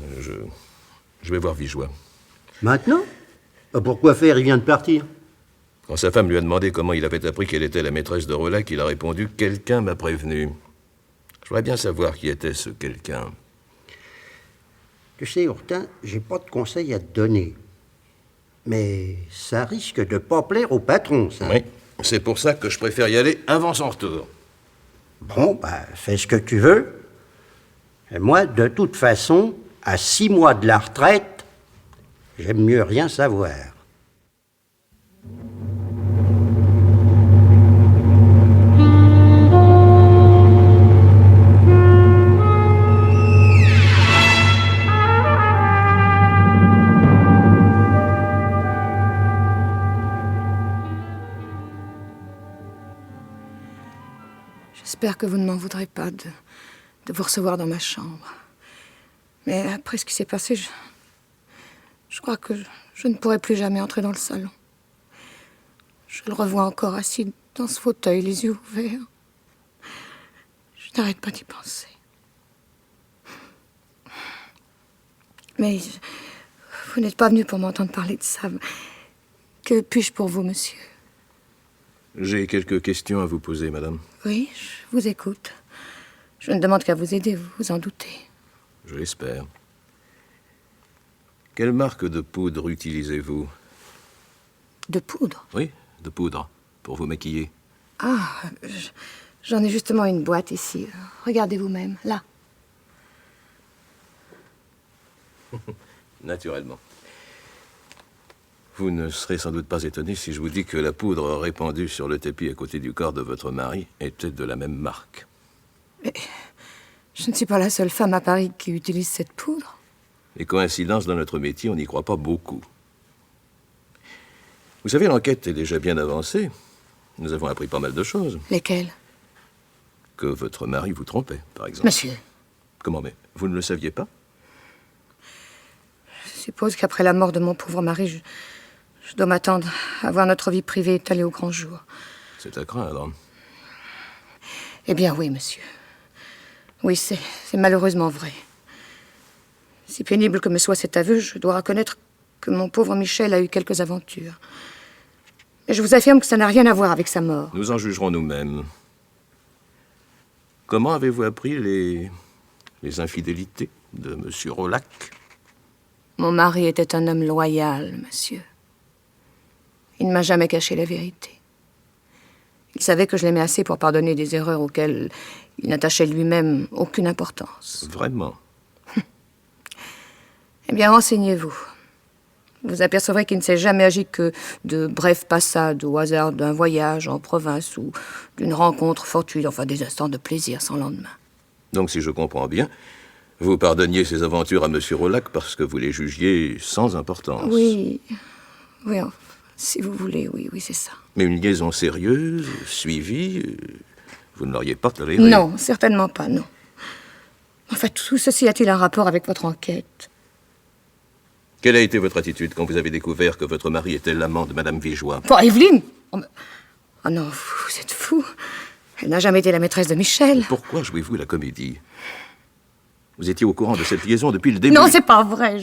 je vais voir Vigeois. Maintenant? Bah, pourquoi faire? Il vient de partir. Quand sa femme lui a demandé comment il avait appris qu'elle était la maîtresse de Rolac, il a répondu « Quelqu'un m'a prévenu ». Je voudrais bien savoir qui était ce quelqu'un. Tu sais, Ourtin, j'ai pas de conseils à te donner. Mais ça risque de pas plaire au patron, ça. Oui, c'est pour ça que je préfère y aller avant son retour. Bon, bah, fais ce que tu veux. Et moi, de toute façon, à 6 mois de la retraite, j'aime mieux rien savoir. J'espère que vous ne m'en voudrez pas de vous recevoir dans ma chambre. Mais après ce qui s'est passé, je crois que je ne pourrai plus jamais entrer dans le salon. Je le revois encore assis dans ce fauteuil, les yeux ouverts. Je n'arrête pas d'y penser. Mais vous n'êtes pas venu pour m'entendre parler de ça. Que puis-je pour vous, monsieur? J'ai quelques questions à vous poser, madame. Oui, je vous écoute. Je ne demande qu'à vous aider, vous vous en doutez. Je l'espère. Quelle marque de poudre utilisez-vous? De poudre? Oui, de poudre, pour vous maquiller. Ah, j'en ai justement une boîte ici. Regardez vous-même, là. Naturellement. Vous ne serez sans doute pas étonné si je vous dis que la poudre répandue sur le tapis à côté du corps de votre mari était de la même marque. Mais je ne suis pas la seule femme à Paris qui utilise cette poudre. Les coïncidences dans notre métier, on n'y croit pas beaucoup. Vous savez, l'enquête est déjà bien avancée. Nous avons appris pas mal de choses. Lesquelles? Que votre mari vous trompait, par exemple. Monsieur, Comment, mais vous ne le saviez pas? je suppose qu'après la mort de mon pauvre mari, je dois m'attendre à voir notre vie privée étalée au grand jour. C'est à craindre. Eh bien oui, monsieur. Oui, c'est malheureusement vrai. Si pénible que me soit cet aveu, je dois reconnaître que mon pauvre Michel a eu quelques aventures. Mais je vous affirme que ça n'a rien à voir avec sa mort. Nous en jugerons nous-mêmes. Comment avez-vous appris les infidélités de M. Rollac? Mon mari était un homme loyal, monsieur. Il ne m'a jamais caché la vérité. Il savait que je l'aimais assez pour pardonner des erreurs auxquelles il n'attachait lui-même aucune importance. Vraiment? Eh bien, renseignez-vous. Vous apercevrez qu'il ne s'est jamais agi que de brèves passades au hasard d'un voyage en province ou d'une rencontre fortuite, enfin des instants de plaisir sans lendemain. Donc, si je comprends bien, vous pardonniez ces aventures à M. Rollac parce que vous les jugiez sans importance. Oui, enfin, si vous voulez, oui, c'est ça. Mais une liaison sérieuse, suivie, vous ne l'auriez pas tolérée? Non, certainement pas, non. Enfin, tout ceci a-t-il un rapport avec votre enquête? Quelle a été votre attitude quand vous avez découvert que votre mari était l'amant de Madame Vigeois? Pour Evelyne? Oh non, vous êtes fou. Elle n'a jamais été la maîtresse de Michel. Pourquoi jouez-vous la comédie? Vous étiez au courant de cette liaison depuis le début. Non, c'est pas vrai.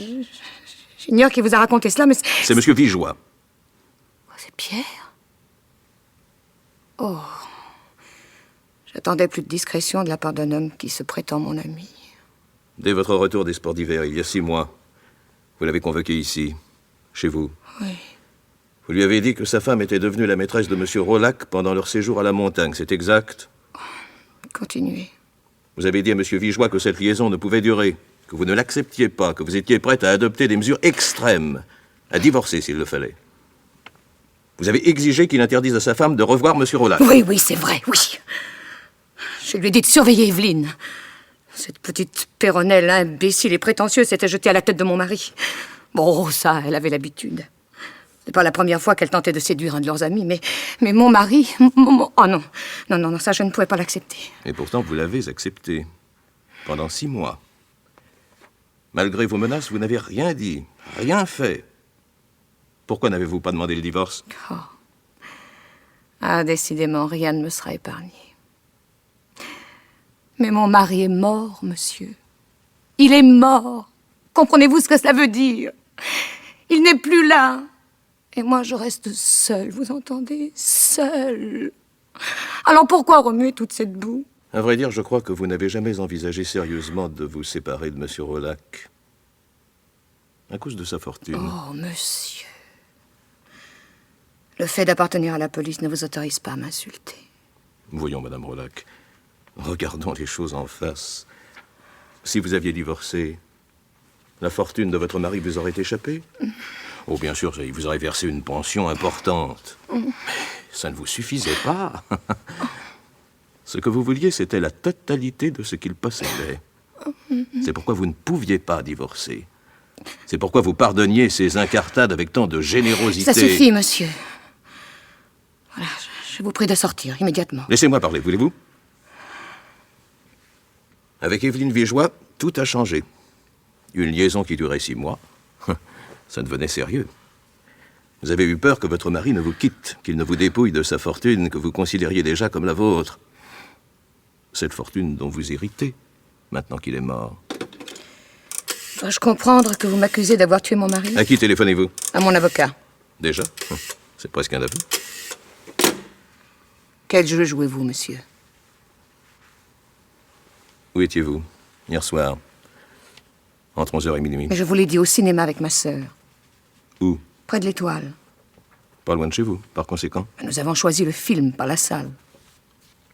J'ignore qui vous a raconté cela, mais C'est Monsieur Vigeois. Oh, c'est Pierre? Oh. J'attendais plus de discrétion de la part d'un homme qui se prétend mon ami. Dès votre retour des sports d'hiver, il y a 6 mois, vous l'avez convoqué ici, chez vous. Oui. Vous lui avez dit que sa femme était devenue la maîtresse de Monsieur Rollac pendant leur séjour à la montagne, c'est exact? Continuez. Vous avez dit à Monsieur Vigeois que cette liaison ne pouvait durer, que vous ne l'acceptiez pas, que vous étiez prête à adopter des mesures extrêmes, à divorcer s'il le fallait. Vous avez exigé qu'il interdise à sa femme de revoir Monsieur Rollac. Oui, c'est vrai, oui. Je lui ai dit de surveiller Evelyne. Cette petite péronnelle imbécile et prétentieuse s'était jetée à la tête de mon mari. Bon, ça, elle avait l'habitude. C'est pas la première fois qu'elle tentait de séduire un de leurs amis, mais mon mari... Oh non. Non, ça, je ne pouvais pas l'accepter. Et pourtant, vous l'avez accepté. Pendant 6 mois. Malgré vos menaces, vous n'avez rien dit, rien fait. Pourquoi n'avez-vous pas demandé le divorce? Oh. Ah, décidément, rien ne me sera épargné. Mais mon mari est mort, monsieur. Il est mort. Comprenez-vous ce que cela veut dire? Il n'est plus là. Et moi, je reste seule, vous entendez? Seule. Alors pourquoi remuer toute cette boue? À vrai dire, je crois que vous n'avez jamais envisagé sérieusement de vous séparer de M. Rollac. À cause de sa fortune. Oh, monsieur. Le fait d'appartenir à la police ne vous autorise pas à m'insulter. Voyons, Madame Rollac. Regardons les choses en face. Si vous aviez divorcé, la fortune de votre mari vous aurait échappé? Oh, bien sûr, il vous aurait versé une pension importante. Mais ça ne vous suffisait pas. Ce que vous vouliez, c'était la totalité de ce qu'il possédait. C'est pourquoi vous ne pouviez pas divorcer. C'est pourquoi vous pardonniez ces incartades avec tant de générosité. Ça suffit, monsieur. Voilà, je vous prie de sortir immédiatement. Laissez-moi parler, voulez-vous? Avec Evelyne Vigeois, tout a changé. Une liaison qui durait 6 mois, ça devenait sérieux. Vous avez eu peur que votre mari ne vous quitte, qu'il ne vous dépouille de sa fortune que vous considériez déjà comme la vôtre. Cette fortune dont vous héritez, maintenant qu'il est mort. Dois-je comprendre que vous m'accusez d'avoir tué mon mari? À qui téléphonez-vous? À mon avocat. Déjà? C'est presque un aveu. Quel jeu jouez-vous, monsieur? Où étiez-vous, hier soir? Entre 11h et minuit. Mais je vous l'ai dit, au cinéma avec ma sœur. Où? Près de l'Étoile. Pas loin de chez vous, par conséquent. Nous avons choisi le film, pas la salle.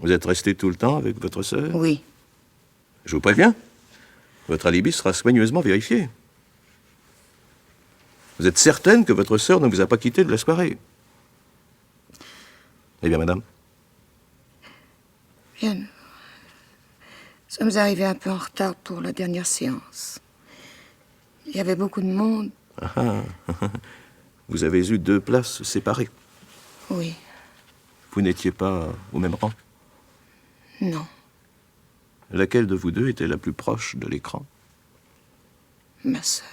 Vous êtes resté tout le temps avec votre sœur? Oui. Je vous préviens, votre alibi sera soigneusement vérifié. Vous êtes certaine que votre sœur ne vous a pas quitté de la soirée? Eh bien, madame? Bien. Nous sommes arrivés un peu en retard pour la dernière séance. Il y avait beaucoup de monde. vous avez eu 2 places séparées. Oui, Vous n'étiez pas au même rang. non. Laquelle de vous deux était la plus proche de l'écran? Ma sœur.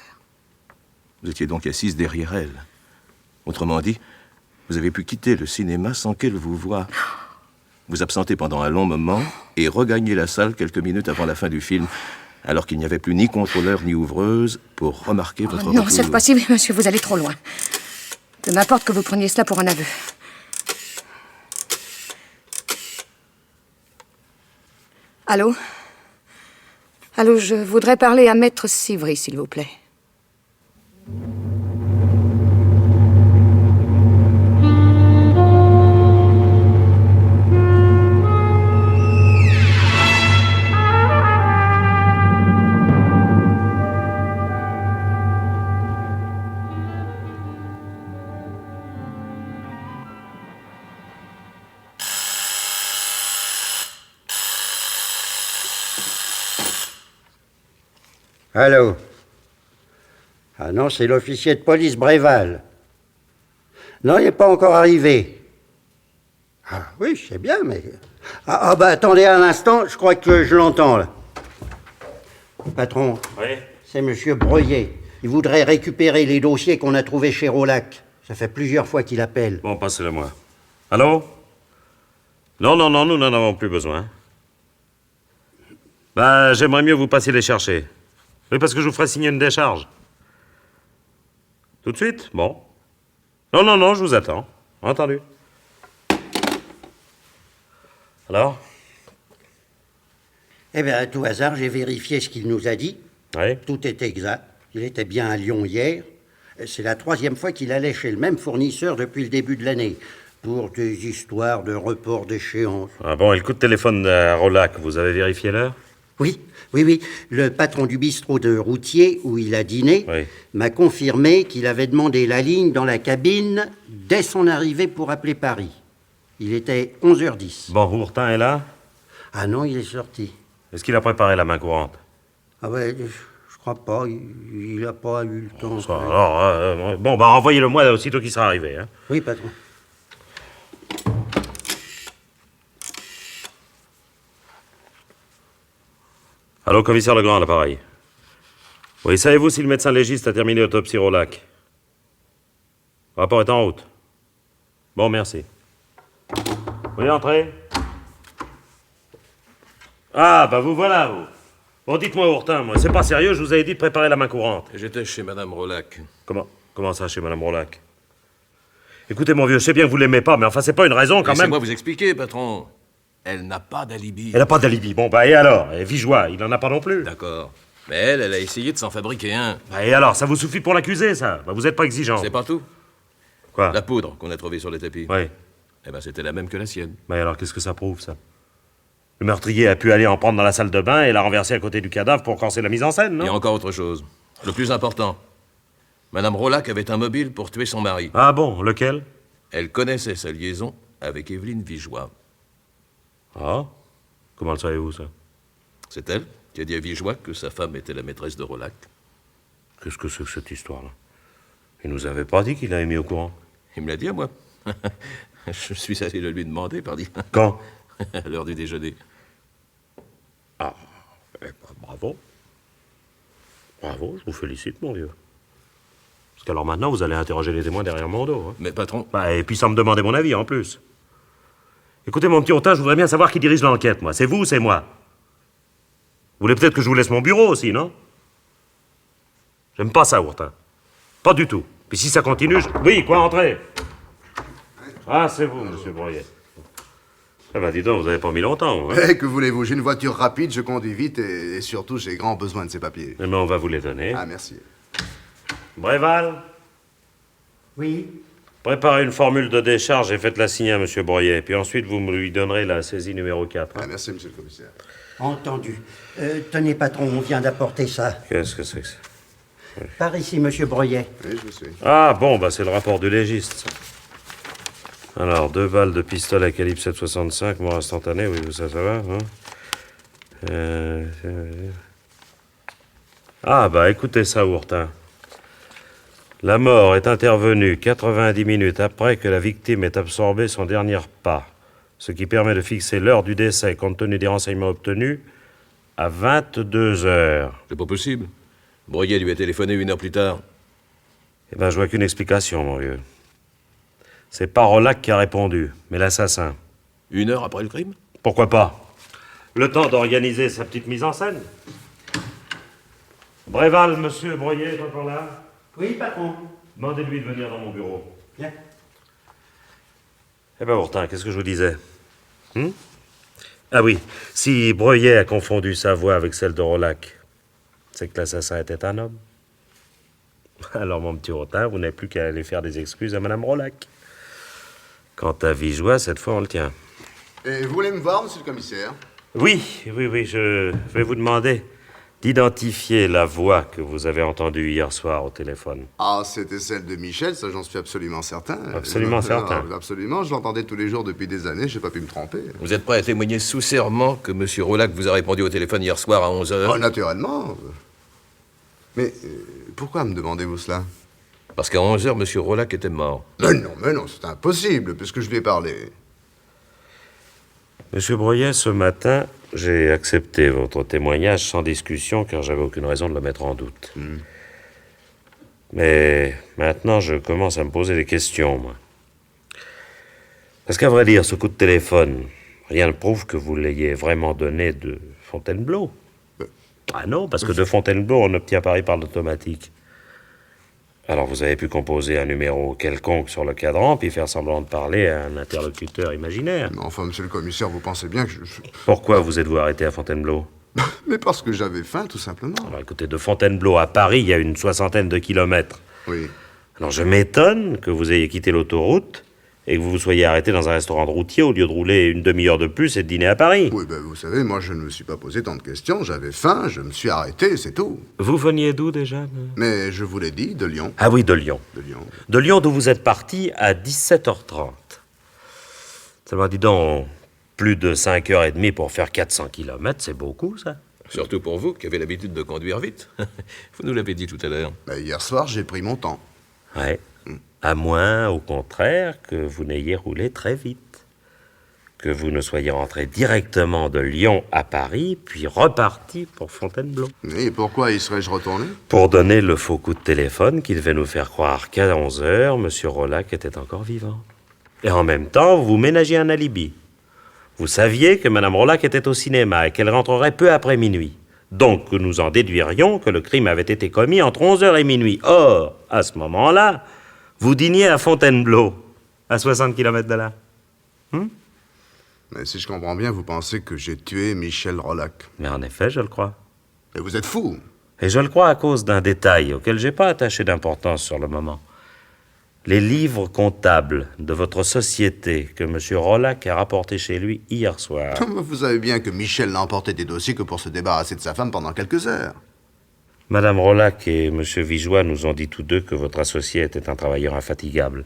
Vous étiez donc assise derrière elle. Autrement dit, vous avez pu quitter le cinéma sans qu'elle vous voie. Vous absenter pendant un long moment et regagner la salle quelques minutes avant la fin du film, alors qu'il n'y avait plus ni contrôleur ni ouvreuse pour remarquer votre Non, retour. cette fois-ci, monsieur, vous allez trop loin. Peu m'importe que vous preniez cela pour un aveu. Allô? Allô, je voudrais parler à Maître Sivry, s'il vous plaît. Allô? Ah non, c'est l'officier de police Bréval. Non, il n'est pas encore arrivé. Ah oui, je sais bien, mais... bah attendez un instant, je crois que je l'entends, là. Patron, Oui. c'est monsieur Breuillet. Il voudrait récupérer les dossiers qu'on a trouvés chez Rolac. Ça fait plusieurs fois qu'il appelle. Bon, passez-le-moi. Allô? Non, nous n'en avons plus besoin. Ben, j'aimerais mieux vous passiez les chercher. Oui, parce que je vous ferai signer une décharge. Tout de suite? Bon. Non, je vous attends. Entendu. Alors? Eh bien, à tout hasard, j'ai vérifié ce qu'il nous a dit. Oui? Tout est exact. Il était bien à Lyon hier. C'est la 3e fois qu'il allait chez le même fournisseur depuis le début de l'année, pour des histoires de report d'échéance. Ah bon, et le coup de téléphone à Rolac, vous avez vérifié l'heure? Oui. Le patron du bistrot de Routier, où il a dîné, Oui. m'a confirmé qu'il avait demandé la ligne dans la cabine dès son arrivée pour appeler Paris. Il était 11h10. Bon, Hourtin est là? Ah non, il est sorti. Est-ce qu'il a préparé la main courante? Ah ouais, je crois pas. Il n'a pas eu le temps. Alors, bon, bah envoyez-le-moi aussitôt qu'il sera arrivé. Hein. Oui, patron. Allô, commissaire Legrand, à l'appareil. Oui, savez-vous si le médecin légiste a terminé l'autopsie Rolac? Le rapport est en route. Bon, merci. Oui, entrez. Ah, bah vous voilà, vous. Bon, dites-moi, Hourtin, moi, c'est pas sérieux, je vous avais dit de préparer la main courante. J'étais chez Madame Rolac. Comment ça, chez Madame Rolac? Écoutez, mon vieux, je sais bien que vous l'aimez pas, mais enfin, c'est pas une raison, quand même. Laissez-moi vous expliquer, patron. Elle n'a pas d'alibi. Elle n'a pas d'alibi. Bon, bah, et alors? Et Vigeois, il en a pas non plus. D'accord. Mais elle a essayé de s'en fabriquer un. Bah, et alors, ça vous suffit pour l'accuser, ça? Bah, vous êtes pas exigeant. C'est pas tout. Quoi? La poudre qu'on a trouvée sur le tapis. Oui. Eh ben, c'était la même que la sienne. Mais alors, qu'est-ce que ça prouve, ça? Le meurtrier a pu aller en prendre dans la salle de bain et la renverser à côté du cadavre pour corser la mise en scène, non? Et encore autre chose. Le plus important. Madame Rolac avait un mobile pour tuer son mari. Ah bon, lequel? Elle connaissait sa liaison avec Évelyne Vigeois. Ah? Comment le savez-vous, ça? C'est elle qui a dit à Vigeois que sa femme était la maîtresse de Rolac. Qu'est-ce que c'est que cette histoire-là? Il nous avait pas dit qu'il l'avait mis au courant. Il me l'a dit à moi. Je suis allé le lui demander, pardi. Quand? À l'heure du déjeuner. Ah, eh ben, bravo. Bravo, je vous félicite, mon vieux. Parce qu'alors maintenant, vous allez interroger les témoins derrière mon dos. Hein. Mais patron... Bah, et puis sans me demander mon avis, en plus. Écoutez, mon petit Hourtin, je voudrais bien savoir qui dirige l'enquête, moi. C'est vous ou c'est moi? Vous voulez peut-être que je vous laisse mon bureau aussi, non? J'aime pas ça, Hourtin. Pas du tout. Puis si ça continue, je... Oui, quoi, entrez? Ah, c'est vous, monsieur Breuillet. Eh ben, dis donc, vous avez pas mis longtemps, hein? Eh, que voulez-vous? J'ai une voiture rapide, je conduis vite et surtout, j'ai grand besoin de ces papiers. Eh ben, on va vous les donner. Ah, merci. Bréval, Oui. préparez une formule de décharge et faites-la signer à monsieur Breuillet. Puis ensuite, vous me lui donnerez la saisie numéro 4. Ah, merci, monsieur le commissaire. Entendu. Tenez, patron, on vient d'apporter ça. Qu'est-ce que c'est que ça? Par ici, monsieur Breuillet. Oui, je vous suis. Ah, bon, bah c'est le rapport du légiste, ça. Alors, 2 balles de pistolet à calibre 7,65, mort instantané, oui, ça va, hein? Ah, bah écoutez ça, Hourtin. La mort est intervenue 90 minutes après que la victime ait absorbé son dernier repas, ce qui permet de fixer l'heure du décès, compte tenu des renseignements obtenus, à 22 heures. C'est pas possible. Breuillet lui a téléphoné 1 heure plus tard. Eh bien, je vois qu'une explication, mon vieux. C'est pas Rolac qui a répondu, mais l'assassin. 1 heure après le crime? Pourquoi pas? Le temps d'organiser sa petite mise en scène. Bréval, monsieur Breuillet est encore là? Oui, patron. Demandez-lui de venir dans mon bureau. Bien. Eh ben pourtant, qu'est-ce que je vous disais? Ah oui, si Breuillet a confondu sa voix avec celle de Rolac, c'est que l'assassin était un homme. Alors, mon petit Rotin, vous n'avez plus qu'à aller faire des excuses à Madame Rolac. Quant à Vigeois, cette fois, on le tient. Et vous voulez me voir, monsieur le commissaire? Oui, je vais vous demander d'identifier la voix que vous avez entendue hier soir au téléphone. Ah, c'était celle de Michel, ça j'en suis absolument certain. Absolument certain. Absolument, je l'entendais tous les jours depuis des années, j'ai pas pu me tromper. Vous êtes prêt à témoigner sous serment que M. Rolac vous a répondu au téléphone hier soir à 11 heures? Oh, naturellement. Mais pourquoi me demandez-vous cela? Parce qu'à 11 heures, M. Rolac était mort. Mais non, c'est impossible, puisque je lui ai parlé. Monsieur Breuillet, ce matin, j'ai accepté votre témoignage sans discussion, car j'avais aucune raison de le mettre en doute. Mais maintenant, je commence à me poser des questions, moi. Parce qu'à vrai dire, ce coup de téléphone, rien ne prouve que vous l'ayez vraiment donné de Fontainebleau. Ah non, parce que de Fontainebleau, on obtient Paris par l'automatique. Alors vous avez pu composer un numéro quelconque sur le cadran, puis faire semblant de parler à un interlocuteur imaginaire. Mais enfin, monsieur le commissaire, vous pensez bien que je... Pourquoi vous êtes-vous arrêté à Fontainebleau? Mais parce que j'avais faim, tout simplement. Alors écoutez, de Fontainebleau à Paris, il y a une 60aine de kilomètres. Oui. Alors je m'étonne que vous ayez quitté l'autoroute et que vous vous soyez arrêté dans un restaurant de routier au lieu de rouler une demi-heure de plus et de dîner à Paris. Oui, ben vous savez, moi je ne me suis pas posé tant de questions, j'avais faim, je me suis arrêté, c'est tout. Vous veniez d'où déjà? Mais je vous l'ai dit, de Lyon. Ah oui, de Lyon. De Lyon. De Lyon, d'où vous êtes parti à 17h30. Ça m'a dit donc, plus de 5h30 pour faire 400 km, c'est beaucoup, ça? Surtout pour vous, qui avez l'habitude de conduire vite. Vous nous l'avez dit tout à l'heure. Ben, hier soir, j'ai pris mon temps. Ouais. À moins, au contraire, que vous n'ayez roulé très vite. Que vous ne soyez rentré directement de Lyon à Paris, puis reparti pour Fontainebleau. Et pourquoi y serais-je retourné? Pour donner le faux coup de téléphone qui devait nous faire croire qu'à 11 heures, M. Rolac était encore vivant. Et en même temps, vous ménagiez un alibi. Vous saviez que Mme Rolac était au cinéma et qu'elle rentrerait peu après minuit. Donc, nous en déduirions que le crime avait été commis entre 11h et minuit. Or, à ce moment-là, vous dîniez à Fontainebleau, à 60 km de là. Mais si je comprends bien, vous pensez que j'ai tué Michel Rolac. Mais en effet, je le crois. Mais vous êtes fou. Et je le crois à cause d'un détail auquel j'ai pas attaché d'importance sur le moment. Les livres comptables de votre société que M. Rolac a rapportés chez lui hier soir. Vous savez bien que Michel n'a emporté des dossiers que pour se débarrasser de sa femme pendant quelques heures. Madame Rolac et M. Vigeois nous ont dit tous deux que votre associé était un travailleur infatigable.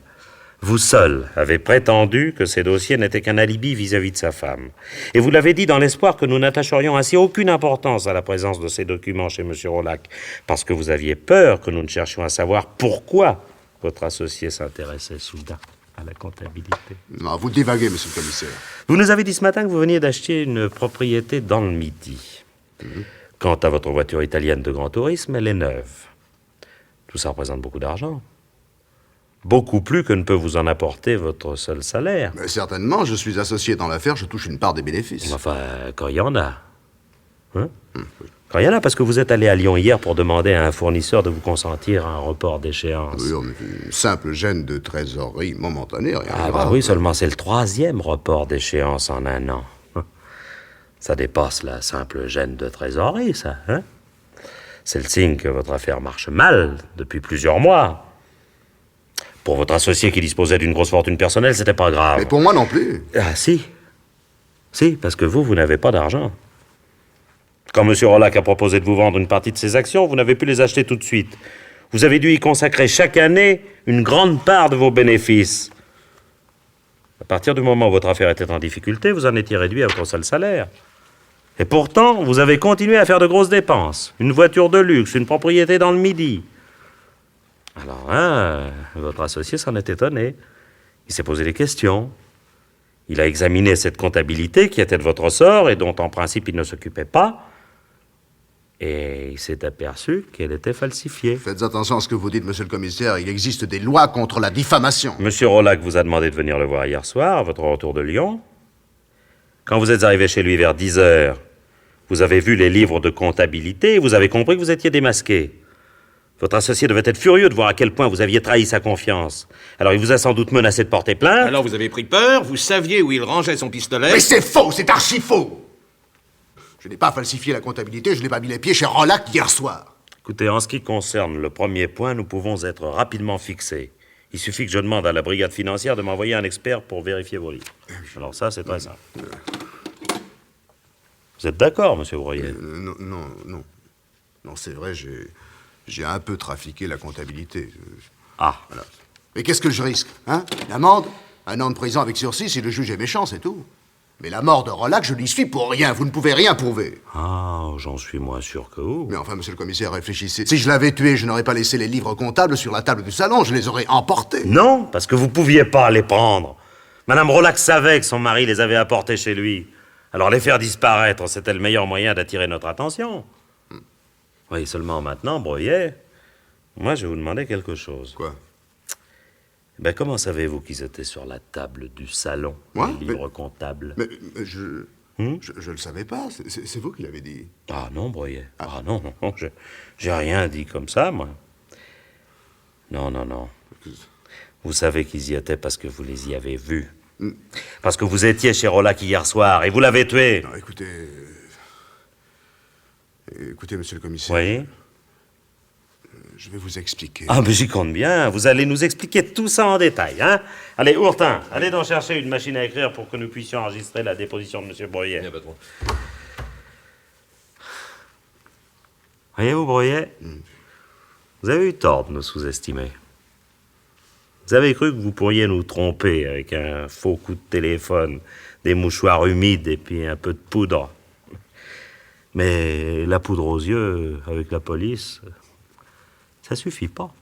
Vous seul avez prétendu que ces dossiers n'étaient qu'un alibi vis-à-vis de sa femme. Et vous l'avez dit dans l'espoir que nous n'attacherions ainsi aucune importance à la présence de ces documents chez M. Rolac, parce que vous aviez peur que nous ne cherchions à savoir pourquoi votre associé s'intéressait soudain à la comptabilité. Non, vous divaguez, monsieur le commissaire. Vous nous avez dit ce matin que vous veniez d'acheter une propriété dans le Midi. Quant à votre voiture italienne de grand tourisme, elle est neuve. Tout ça représente beaucoup d'argent. Beaucoup plus que ne peut vous en apporter votre seul salaire. Mais certainement, je suis associé dans l'affaire, je touche une part des bénéfices. Enfin, quand il y en a. Hein? Quand il y en a, parce que vous êtes allé à Lyon hier pour demander à un fournisseur de vous consentir à un report d'échéance. Oui, une simple gêne de trésorerie momentanée, rien de Ah grave. bah oui, seulement c'est le 3e report d'échéance en un an. Ça dépasse la simple gêne de trésorerie, ça. Hein? C'est le signe que votre affaire marche mal depuis plusieurs mois. Pour votre associé qui disposait d'une grosse fortune personnelle, c'était pas grave. Mais pour moi non plus. Ah si. Si, parce que vous n'avez pas d'argent. Quand M. Rolac a proposé de vous vendre une partie de ses actions, vous n'avez pu les acheter tout de suite. Vous avez dû y consacrer chaque année une grande part de vos bénéfices. À partir du moment où votre affaire était en difficulté, vous en étiez réduit à votre seul salaire. Et pourtant, vous avez continué à faire de grosses dépenses. Une voiture de luxe, une propriété dans le Midi. Alors là, votre associé s'en est étonné. Il s'est posé des questions. Il a examiné cette comptabilité qui était de votre ressort et dont en principe il ne s'occupait pas. Et il s'est aperçu qu'elle était falsifiée. Faites attention à ce que vous dites, monsieur le commissaire. Il existe des lois contre la diffamation. Monsieur Rollac vous a demandé de venir le voir hier soir, à votre retour de Lyon. Quand vous êtes arrivé chez lui vers 10 heures, vous avez vu les livres de comptabilité et vous avez compris que vous étiez démasqué. Votre associé devait être furieux de voir à quel point vous aviez trahi sa confiance. Alors il vous a sans doute menacé de porter plainte. Alors vous avez pris peur, vous saviez où il rangeait son pistolet. Mais c'est faux, c'est archi faux. Je n'ai pas falsifié la comptabilité, je n'ai pas mis les pieds chez Rollac hier soir. Écoutez, en ce qui concerne le premier point, nous pouvons être rapidement fixés. Il suffit que je demande à la brigade financière de m'envoyer un expert pour vérifier vos livres. Alors ça, c'est très simple. Vous êtes d'accord, monsieur Broyet? Non, c'est vrai, j'ai un peu trafiqué la comptabilité. Ah. Voilà. Mais qu'est-ce que je risque, hein? Une amende? 1 an de prison avec sursis si le juge est méchant, c'est tout. Mais la mort de Rollac, je n'y suis pour rien. Vous ne pouvez rien prouver. Ah, j'en suis moins sûr que vous. Mais enfin, monsieur le commissaire, réfléchissez. Si je l'avais tué, je n'aurais pas laissé les livres comptables sur la table du salon. Je les aurais emportés. Non, parce que vous pouviez pas les prendre. Madame Rollac savait que son mari les avait apportés chez lui. Alors les faire disparaître, c'était le meilleur moyen d'attirer notre attention. Oui, seulement maintenant, Broyet, moi je vais vous demander quelque chose. Quoi? Ben, comment savez-vous qu'ils étaient sur la table du salon, Moi? les livres comptables? Mais je le savais pas. C'est vous qui l'avez dit. Ah non, Broyet. Ah non, j'ai rien dit comme ça, moi. Non. Vous savez qu'ils y étaient parce que vous les y avez vus. Parce que vous étiez chez Rollac hier soir et vous l'avez tué. Non, écoutez, monsieur le commissaire. Oui? Je vais vous expliquer. Ah, mais j'y compte bien. Vous allez nous expliquer tout ça en détail, hein? Allez, Ourtin, allez donc chercher une machine à écrire pour que nous puissions enregistrer la déposition de M. Broyet. Bien, patron. Voyez-vous, Broyet? Vous avez eu tort de nous sous-estimer. Vous avez cru que vous pourriez nous tromper avec un faux coup de téléphone, des mouchoirs humides et puis un peu de poudre. Mais la poudre aux yeux, avec la police, ça suffit pas.